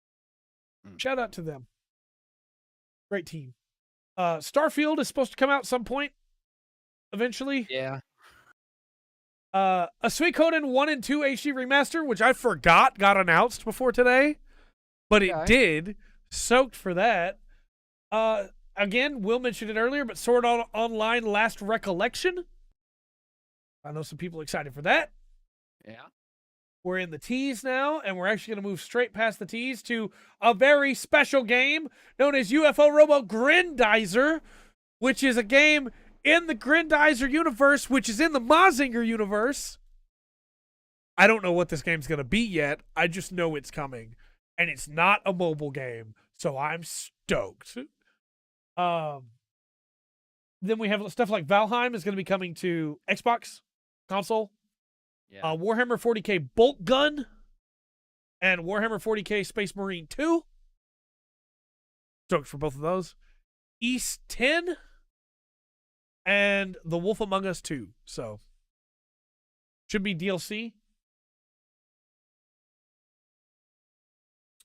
Shout out to them. Great team. Starfield is supposed to come out at some point eventually. Yeah. A Suikoden 1 and 2 HD remaster, which I forgot got announced before today, but it did. Soaked for that. Again, Will mentioned it earlier, but Sword Art Online Last Recollection. I know some people excited for that. Yeah. We're in the tease now, and we're actually going to move straight past the tease to a very special game known as UFO Robo Grindizer, which is a game in the Grindizer universe, which is in the Mazinger universe. I don't know what this game's going to be yet. I just know it's coming. and it's not a mobile game, so I'm stoked. Then we have stuff like Valheim is going to be coming to Xbox console. Yeah. Warhammer 40k Bolt Gun and Warhammer 40k Space Marine 2. Stoked for both of those. East 10 and The Wolf Among Us 2. So, should be DLC.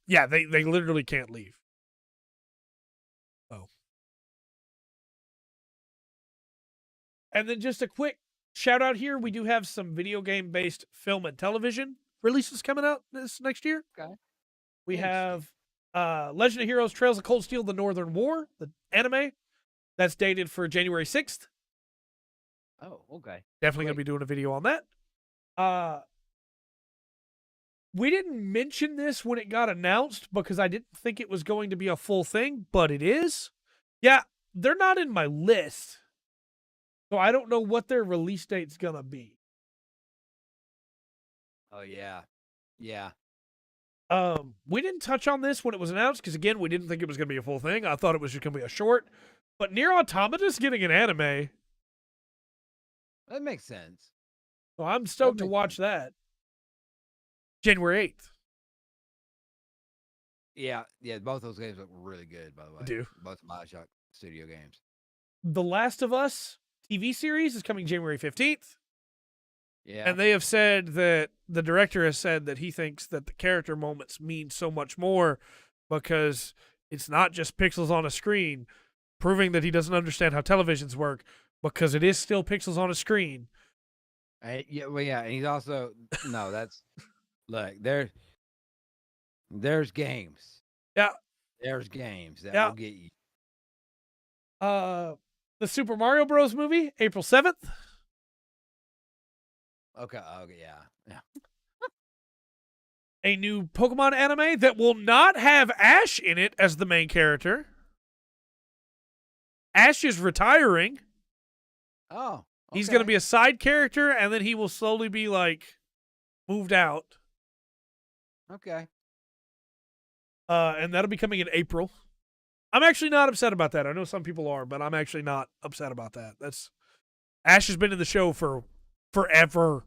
Yeah, they literally can't leave. Oh. And then just a quick shout out here. We do have some video game based film and television releases coming out this next year. Okay. We have Legend of Heroes Trails of Cold Steel, The Northern War, the anime. That's dated for January 6th. Oh, okay. Definitely going to be doing a video on that. We didn't mention this when it got announced because I didn't think it was going to be a full thing, but it is. Yeah, they're not in my list. So I don't know what their release date's going to be. Oh, yeah. Yeah. We didn't touch on this when it was announced because, again, we didn't think it was going to be a full thing. I thought it was just going to be a short. But Nier Automata's getting an anime. That makes sense. So I'm stoked to watch that. January 8th. Yeah, both those games look really good, by the way. Do. Both BioShock Studio games. The Last of Us TV series is coming January 15th. Yeah. And they have said that the director has said that he thinks that the character moments mean so much more because it's not just pixels on a screen, proving that he doesn't understand how televisions work because it is still pixels on a screen. And he's also that's look, there's games. Yeah. There's games that will get you. The Super Mario Bros. Movie, April 7th. Okay, yeah. A new Pokemon anime that will not have Ash in it as the main character. Ash is retiring. Oh. Okay. He's going to be a side character, and then he will slowly be, moved out. Okay. And that'll be coming in April. I'm actually not upset about that. I know some people are, but I'm actually not upset about that. Ash has been in the show for forever.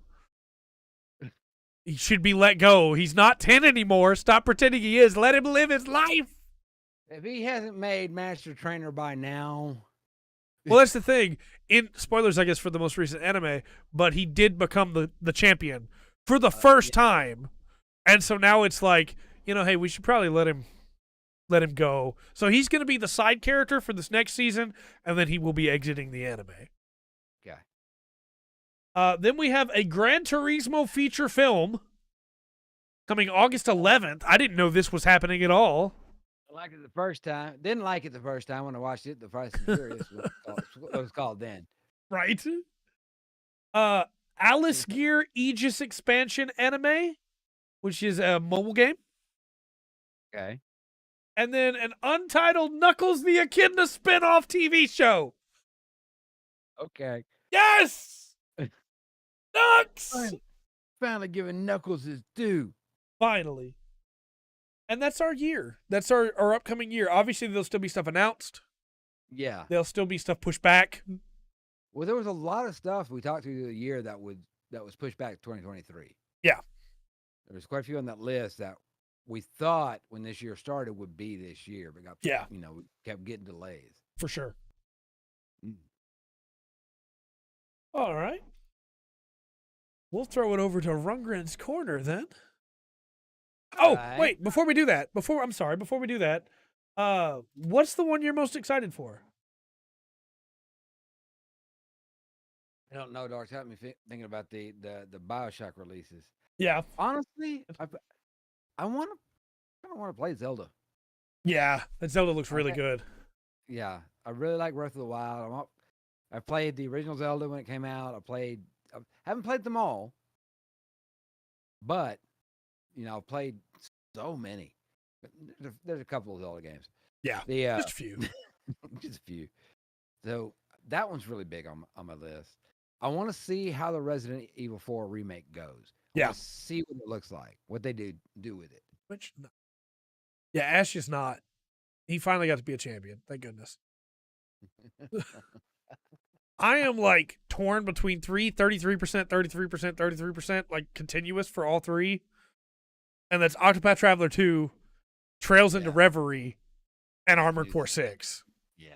He should be let go. He's not 10 anymore. Stop pretending he is. Let him live his life. If he hasn't made Master Trainer by now. Well, that's the thing. In spoilers, I guess, for the most recent anime, but he did become the champion for the first time. And so now it's like, hey, we should probably let him go. So he's going to be the side character for this next season, and then he will be exiting the anime. Okay. Then we have a Gran Turismo feature film coming August 11th. I didn't know this was happening at all. I liked it the first time. Didn't like it the first time when I watched it. The Fast and Furious was what it was called then. Right. Alice Gear Aegis expansion anime, which is a mobile game. Okay. And then an untitled Knuckles the Echidna spin-off TV show. Okay. Yes! Knucks! Finally giving Knuckles his due. Finally. And that's our year. That's our upcoming year. Obviously, there'll still be stuff announced. Yeah. There'll still be stuff pushed back. Well, there was a lot of stuff we talked through the year that was pushed back to 2023. Yeah. There was quite a few on that list that we thought when this year started would be this year, but we kept getting delays. For sure. All right. We'll throw it over to Rundgren's Corner then. Oh, wait, before we do that, what's the one you're most excited for? I don't know, Dark. Help me thinking about the BioShock releases. Yeah. Honestly, I want to play Zelda. Yeah, that Zelda looks really good. Yeah, I really like Breath of the Wild. I played the original Zelda when it came out. I haven't played them all, but I've played so many. There's a couple of Zelda games. Yeah, just a few. Just a few. So that one's really big on my list. I want to see how the Resident Evil 4 remake goes. I want to see what it looks like, what they do with it. Yeah, Ash is not. He finally got to be a champion. Thank goodness. I am like torn between 33%, 33%, 33%, like continuous for all three. And that's Octopath Traveler 2, Trails into Reverie, and Armored Core 6. Yeah.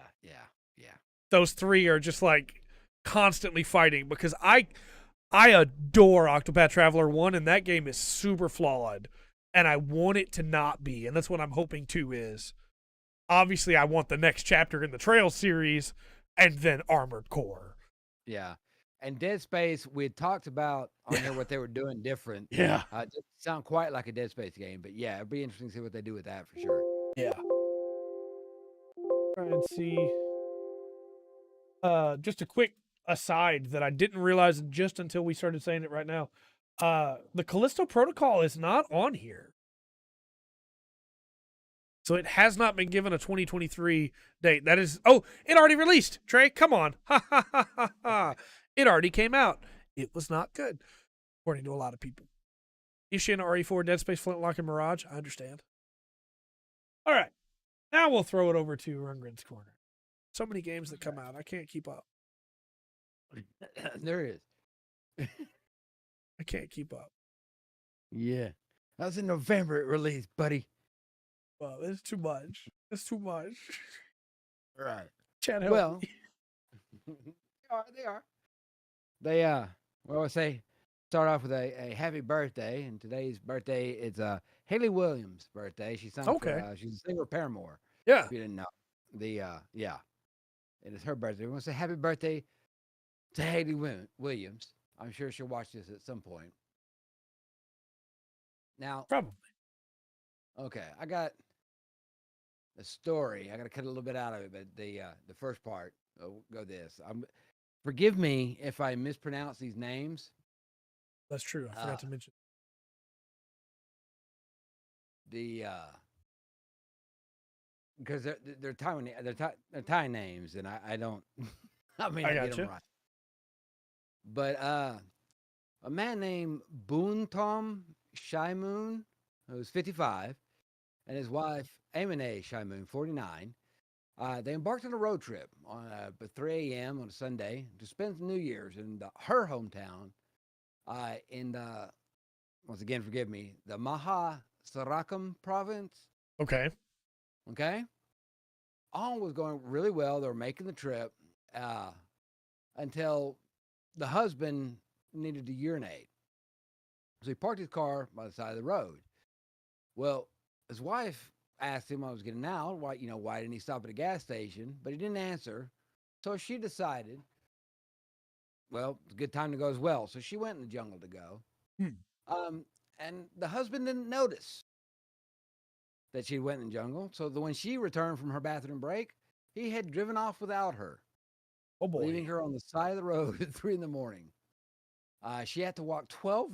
Those three are just like constantly fighting because I adore Octopath Traveler 1, and that game is super flawed. And I want it to not be. And that's what I'm hoping 2 is. Obviously, I want the next chapter in the Trails series and then Armored Core. Yeah. And Dead Space, we had talked about on here what they were doing different. Yeah. It doesn't sound quite like a Dead Space game, but yeah, it'd be interesting to see what they do with that for sure. Yeah. Try and see. Just a quick aside that I didn't realize just until we started saying it right now. The Callisto Protocol is not on here. So it has not been given a 2023 date. That is, it already released. Trey, come on. Ha ha ha ha ha. It already came out. It was not good, according to a lot of people. Ishin, RE4, Dead Space, Flintlock, and Mirage. I understand. All right. Now we'll throw it over to Rundgren's Corner. So many games that come out. I can't keep up. There is. I can't keep up. Yeah. That was in November it released, buddy. Well, it's too much. It's too much. Right. Chad, help me. They are. They well, I say start off with a happy birthday, and today's birthday is Haley Williams' birthday. She's for, she's a singer Paramore. Yeah. If you didn't know. It is her birthday. We want to say happy birthday to Haley Williams. I'm sure she'll watch this at some point. Now, probably. Okay, I got a story. I got to cut a little bit out of it, but the first part, go this. Forgive me if I mispronounce these names. That's true. I forgot to mention because they're Thai names, and I don't. I mean, I get them right. But a man named Boontom Shaimoon, who's 55, and his wife Amine Shaimoon, 49. They embarked on a road trip on 3 a.m. on a Sunday to spend New Year's in her hometown. In the, once again, forgive me, the Mahasarakam province. Okay. All was going really well. They were making the trip until the husband needed to urinate. So he parked his car by the side of the road. Well, his wife asked him when I was getting out, why didn't he stop at a gas station? But he didn't answer. So she decided, well, it's a good time to go as well. So she went in the jungle to go. And the husband didn't notice that she went in the jungle. So when she returned from her bathroom break, he had driven off without her. Oh boy. Leaving her on the side of the road at 3 a.m. She had to walk 12.4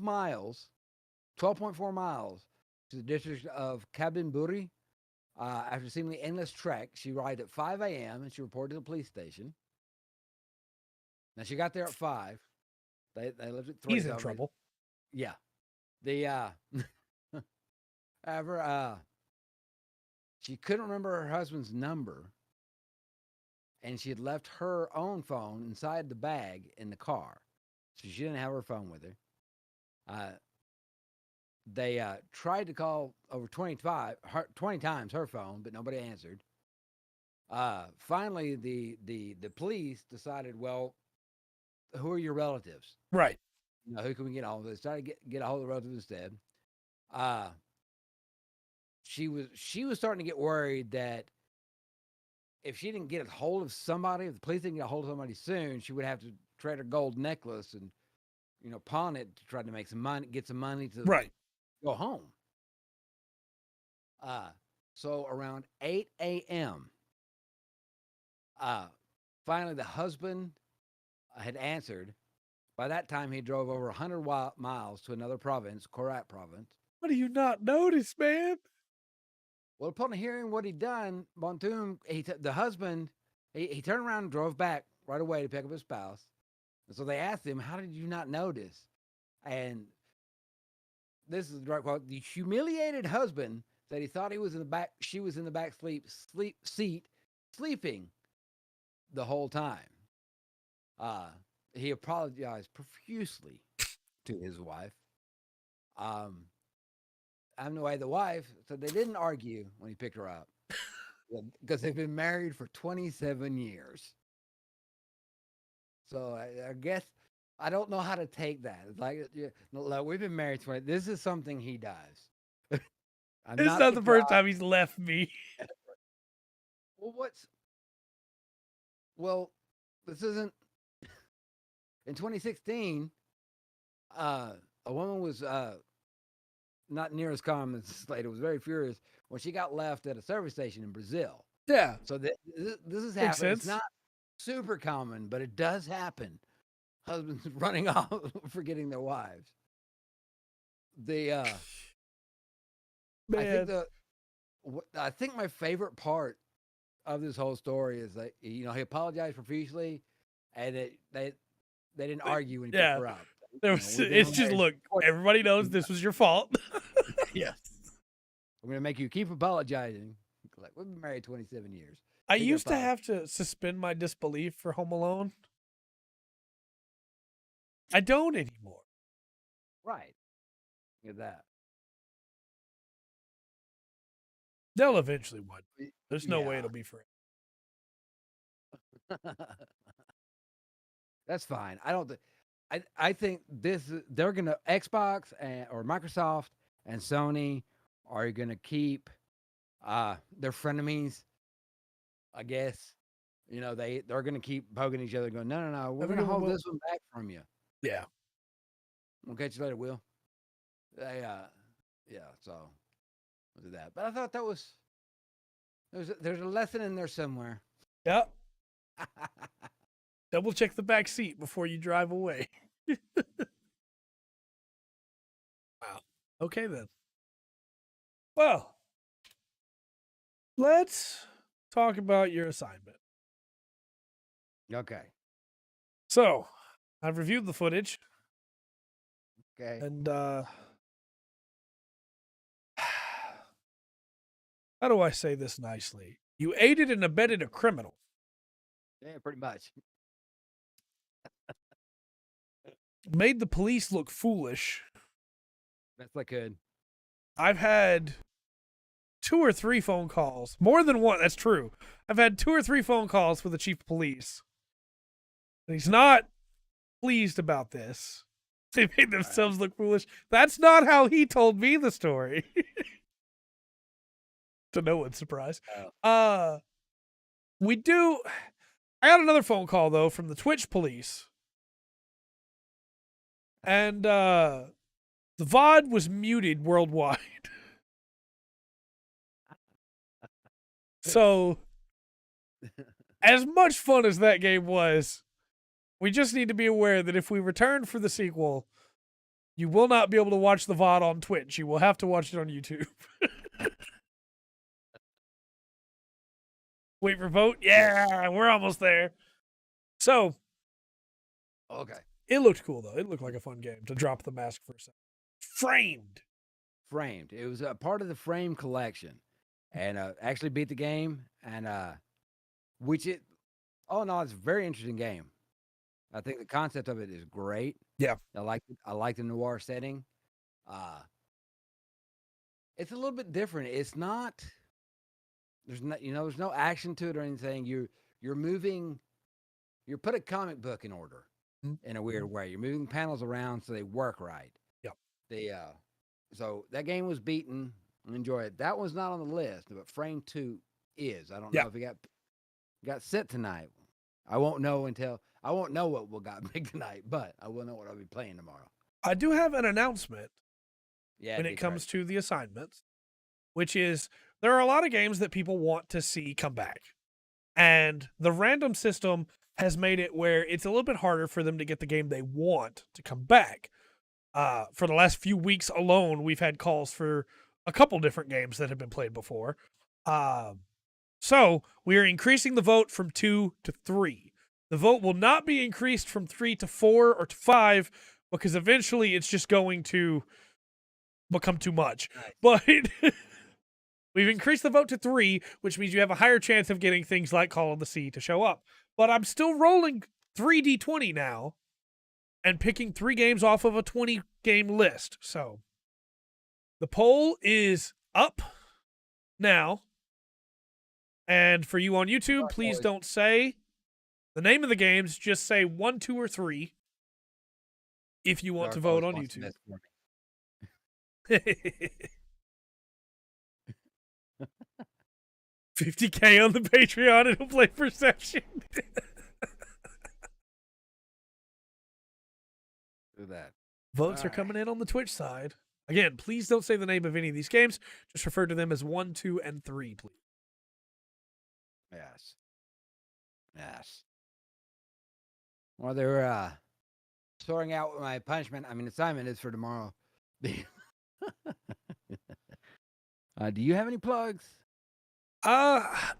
miles to the district of Kabinburi. After seemingly endless trek, she arrived at 5 a.m. and she reported to the police station. Now she got there at 5. They left at 3. He's in trouble. Yeah. However, she couldn't remember her husband's number, and she had left her own phone inside the bag in the car, so she didn't have her phone with her. They tried to call over 20 times her phone, but nobody answered. Finally, the police decided, well, who are your relatives? Right. Who can we get a hold of? They started to get a hold of the relatives instead. She was starting to get worried that if she didn't get a hold of somebody, if the police didn't get a hold of somebody soon, she would have to trade her gold necklace and pawn it to try to make some money, get some money to go home. So around 8 a.m., finally the husband had answered. By that time, he drove over 100 miles to another province, Korat province. What do you not notice, man? Well, upon hearing what he'd done, Bontoum, the husband, he turned around and drove back right away to pick up his spouse. And so they asked him, how did you not notice? And this is the direct quote. The humiliated husband said he thought he was in the back. She was in the back seat, sleeping the whole time. He apologized profusely to his wife. Anyway, the wife said they didn't argue when he picked her up because they've been married for 27 years. So I guess I don't know how to take that. It's like, look, we've been married 20. This is something he does. It's not the first time he's left me. Well, this isn't. In 2016, a woman was not near as calm as Slater. Was very furious when she got left at a service station in Brazil. Yeah. So this is happening. It's not super common, but it does happen. Husbands running off, forgetting their wives. I think my favorite part of this whole story is that he apologized profusely, and they didn't argue when he picked her up. It's just, look, everybody knows this was your fault. Yes. I'm going to make you keep apologizing. Like, we've been married 27 years. I used to have to suspend my disbelief for Home Alone. I don't anymore. Right. Look at that. They'll eventually one. There's no way it'll be forever. That's fine. I think they're gonna Xbox or Microsoft and Sony are gonna keep their frenemies. I guess they're gonna keep poking each other, going, no, we're gonna hold this one back from you. Yeah. We'll catch you later, Will. So we'll do that. But I thought that was there's a lesson in there somewhere. Yep. Double check the back seat before you drive away. Wow. Okay, then. Well, let's talk about your assignment. Okay. So, I've reviewed the footage. Okay. And, how do I say this nicely? You aided and abetted a criminal. Yeah, pretty much. Made the police look foolish. That's not good. I've had 2 or 3 phone calls. More than one, that's true. I've had 2 or 3 phone calls with the chief of police. And he's not pleased about this. They made themselves look foolish. That's not how he told me the story. To no one's surprise. I got another phone call, though, from the Twitch police. And the VOD was muted worldwide. So, as much fun as that game was, we just need to be aware that if we return for the sequel, you will not be able to watch the VOD on Twitch. You will have to watch it on YouTube. Wait for vote? Yeah, we're almost there. So, okay. It looked cool, though. It looked like a fun game to drop the mask for a second. Framed. It was a part of the Frame collection. And actually beat the game. And it's a very interesting game. I think the concept of it is great. Yeah. I like the noir setting. It's a little bit different. It's not there's no action to it or anything. You're moving, you put a comic book in order. In a weird way. You're moving panels around so they work right. Yep. So that game was beaten. Enjoy it. That was not on the list, but Frame 2 is. I don't know if it got set tonight. I won't know what will got big tonight, but I will know what I'll be playing tomorrow. I do have an announcement when it comes right. to the assignments, which is there are a lot of games that people want to see come back. And the random system has made it where it's a little bit harder for them to get the game they want to come back. For the last few weeks alone, we've had calls for a couple different games that have been played before. So we are increasing the vote from 2 to 3. The vote will not be increased from 3 to 4 or to 5 because eventually it's just going to become too much. Nice. But We've increased the vote to 3, which means you have a higher chance of getting things like Call of the Sea to show up. But I'm still rolling 3d20 now and picking 3 games off of a 20-game list. So the poll is up now. And for you on YouTube, please don't say the name of the games. Just say 1, 2, or 3 if you want to vote on YouTube. $50K on the Patreon, it'll play Perception. Do that. Votes are coming in on the Twitch side. Again, please don't say the name of any of these games. Just refer to them as 1, 2, and 3, please. Yes. Yes. Well, they're sorting out what my assignment is for tomorrow. Do you have any plugs? I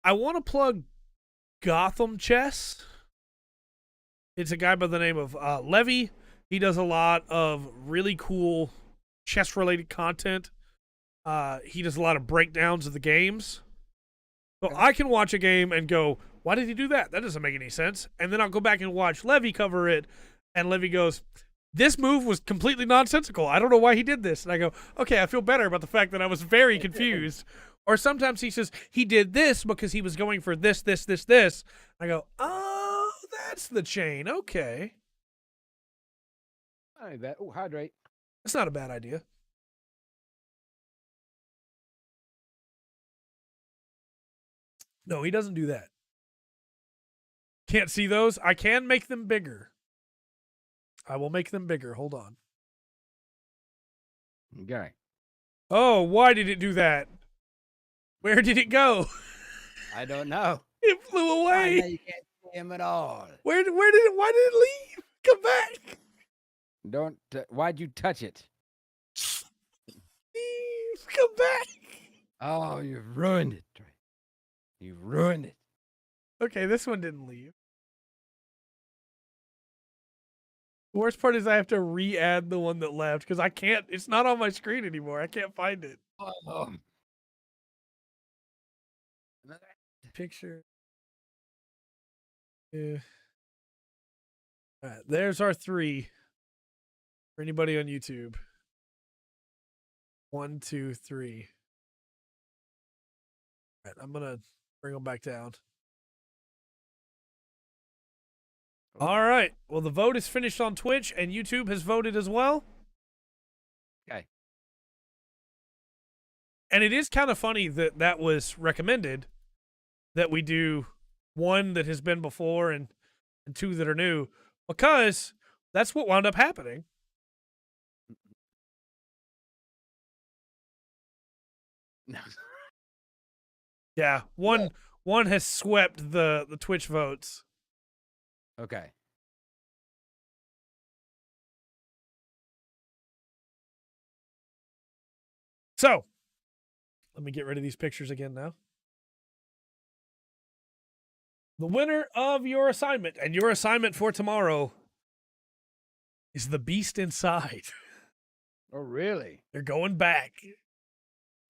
want to plug Gotham Chess. It's a guy by the name of Levy. He does a lot of really cool chess-related content. He does a lot of breakdowns of the games. So I can watch a game and go, why did he do that? That doesn't make any sense. And then I'll go back and watch Levy cover it, and Levy goes, this move was completely nonsensical. I don't know why he did this. And I go, okay, I feel better about the fact that I was very confused. Or sometimes he says, he did this because he was going for this, this, this, this. I go, oh, that's the chain. Okay. I ain't bad. Oh, hydrate. That's not a bad idea. No, he doesn't do that. Can't see those? I can make them bigger. I will make them bigger. Hold on. Okay. Oh, why did it do that? Where did it go? I don't know. It flew away. You can't see him at all. Why did it leave? Come back. Why'd you touch it? Come back. Oh, you've ruined it. You've ruined it. Okay, this one didn't leave. The worst part is I have to re-add the one that left because I can't. It's not on my screen anymore. I can't find it. Picture. Yeah. All right, there's our 3 for anybody on YouTube. 1, 2, 3. All right, I'm gonna bring them back down. All right. Well, the vote is finished on Twitch, and YouTube has voted as well. Okay. And it is kind of funny that that was recommended, that we do 1 that has been before and 2 that are new, because that's what wound up happening. Yeah, one has swept the Twitch votes. Okay. So, let me get rid of these pictures again now. The winner of your assignment, and your assignment for tomorrow, is The Beast Inside. Oh, really? They're going back.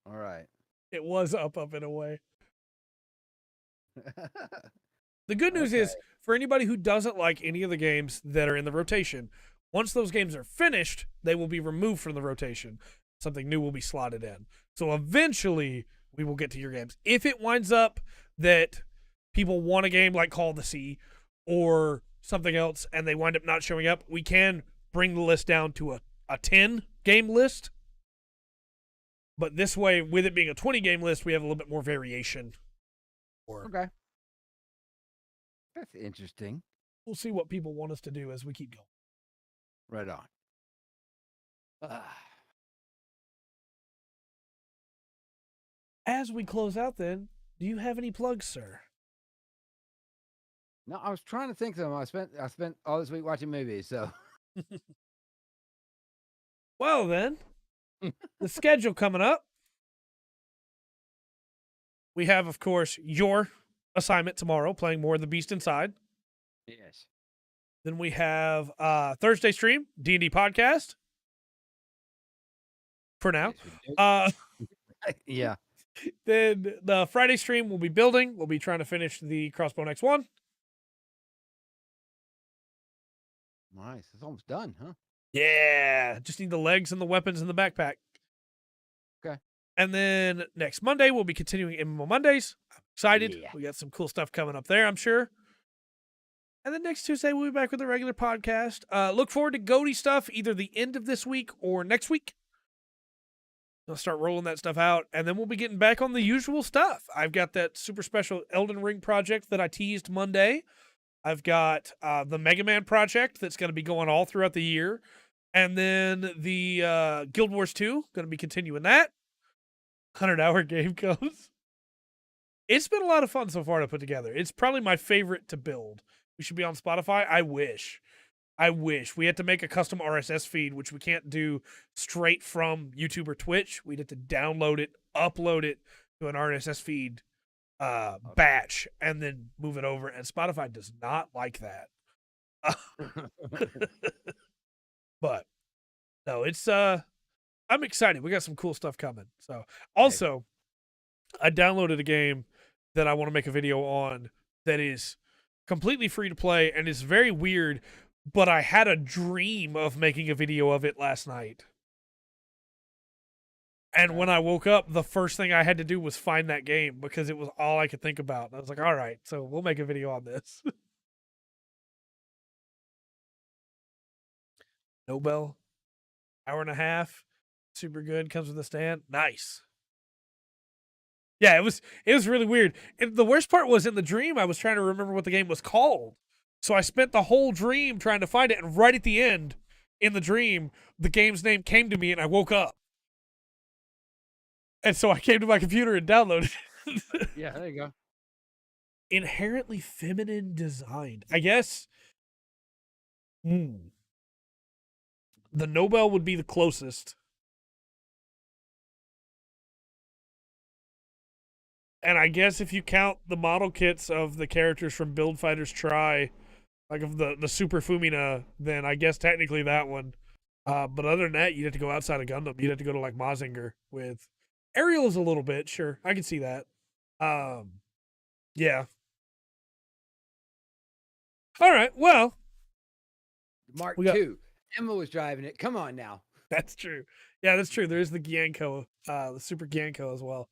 All right. It was up and away. The good news is, for anybody who doesn't like any of the games that are in the rotation, once those games are finished, they will be removed from the rotation. Something new will be slotted in. So eventually, we will get to your games. If it winds up that people want a game like Call of the Sea or something else, and they wind up not showing up, we can bring the list down to a 10-game list. But this way, with it being a 20-game list, we have a little bit more variation. Okay. That's interesting. We'll see what people want us to do as we keep going. Right on. As we close out, then, do you have any plugs, sir? No, I was trying to think of them. I spent all this week watching movies, so. Well, then, the schedule coming up. We have, of course, your assignment tomorrow, playing more of The Beast Inside. Yes. Then we have Thursday stream, D&D podcast. For now. Yes, Yeah. Then the Friday stream will be building. We'll be trying to finish the Crossbone X1. Nice. It's almost done, huh? Yeah. Just need the legs and the weapons in the backpack. Okay. And then next Monday, we'll be continuing MMO Mondays. I'm excited. Yeah. We got some cool stuff coming up there, I'm sure. And then next Tuesday, we'll be back with the regular podcast. Look forward to Goaty stuff either the end of this week or next week. I'll start rolling that stuff out, and then we'll be getting back on the usual stuff. I've got that super special Elden Ring project that I teased Monday. I've got the Mega Man project that's going to be going all throughout the year. And then the Guild Wars 2, going to be continuing that. 100-hour game comes. It's been a lot of fun so far to put together. It's probably my favorite to build. We should be on Spotify. I wish. We had to make a custom RSS feed, which we can't do straight from YouTube or Twitch. We'd have to download it, upload it to an RSS feed batch, and then move it over. And Spotify does not like that. But no, it's I'm excited. We got some cool stuff coming. So also, I downloaded a game that I want to make a video on that is completely free to play and is very weird, but I had a dream of making a video of it last night. And when I woke up, the first thing I had to do was find that game because it was all I could think about. And I was like, all right, so we'll make a video on this. Nobel, hour and a half, super good, comes with a stand. Nice. Yeah, it was really weird. And the worst part was in the dream, I was trying to remember what the game was called. So I spent the whole dream trying to find it, and right at the end, in the dream, the game's name came to me, and I woke up. And so I came to my computer and downloaded it. Yeah, there you go. Inherently feminine designed. I guess the Nobel would be the closest. And I guess if you count the model kits of the characters from Build Fighters Try, like of the Super Fumina, then I guess technically that one. But other than that, you'd have to go outside of Gundam. You'd have to go to like Mazinger with Ariel's a little bit, sure. I can see that. Yeah. All right, well. Mark II. Emma was driving it. Come on now. That's true. Yeah, that's true. There is the Gyanko, the Super Gyanko as well.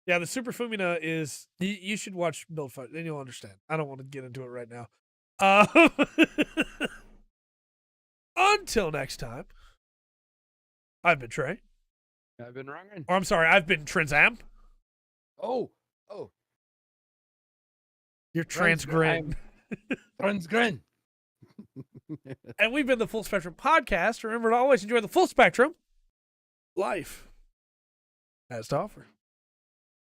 Yeah, the Super Fumina is... You should watch Build Fight, then you'll understand. I don't want to get into it right now. Until next time, I've been Trey. I've been Rangan. Or I'm sorry, I've been Trenzam. Oh. You're Transgren. Transgren. And we've been the Full Spectrum Podcast. Remember to always enjoy the full spectrum. Life has to offer.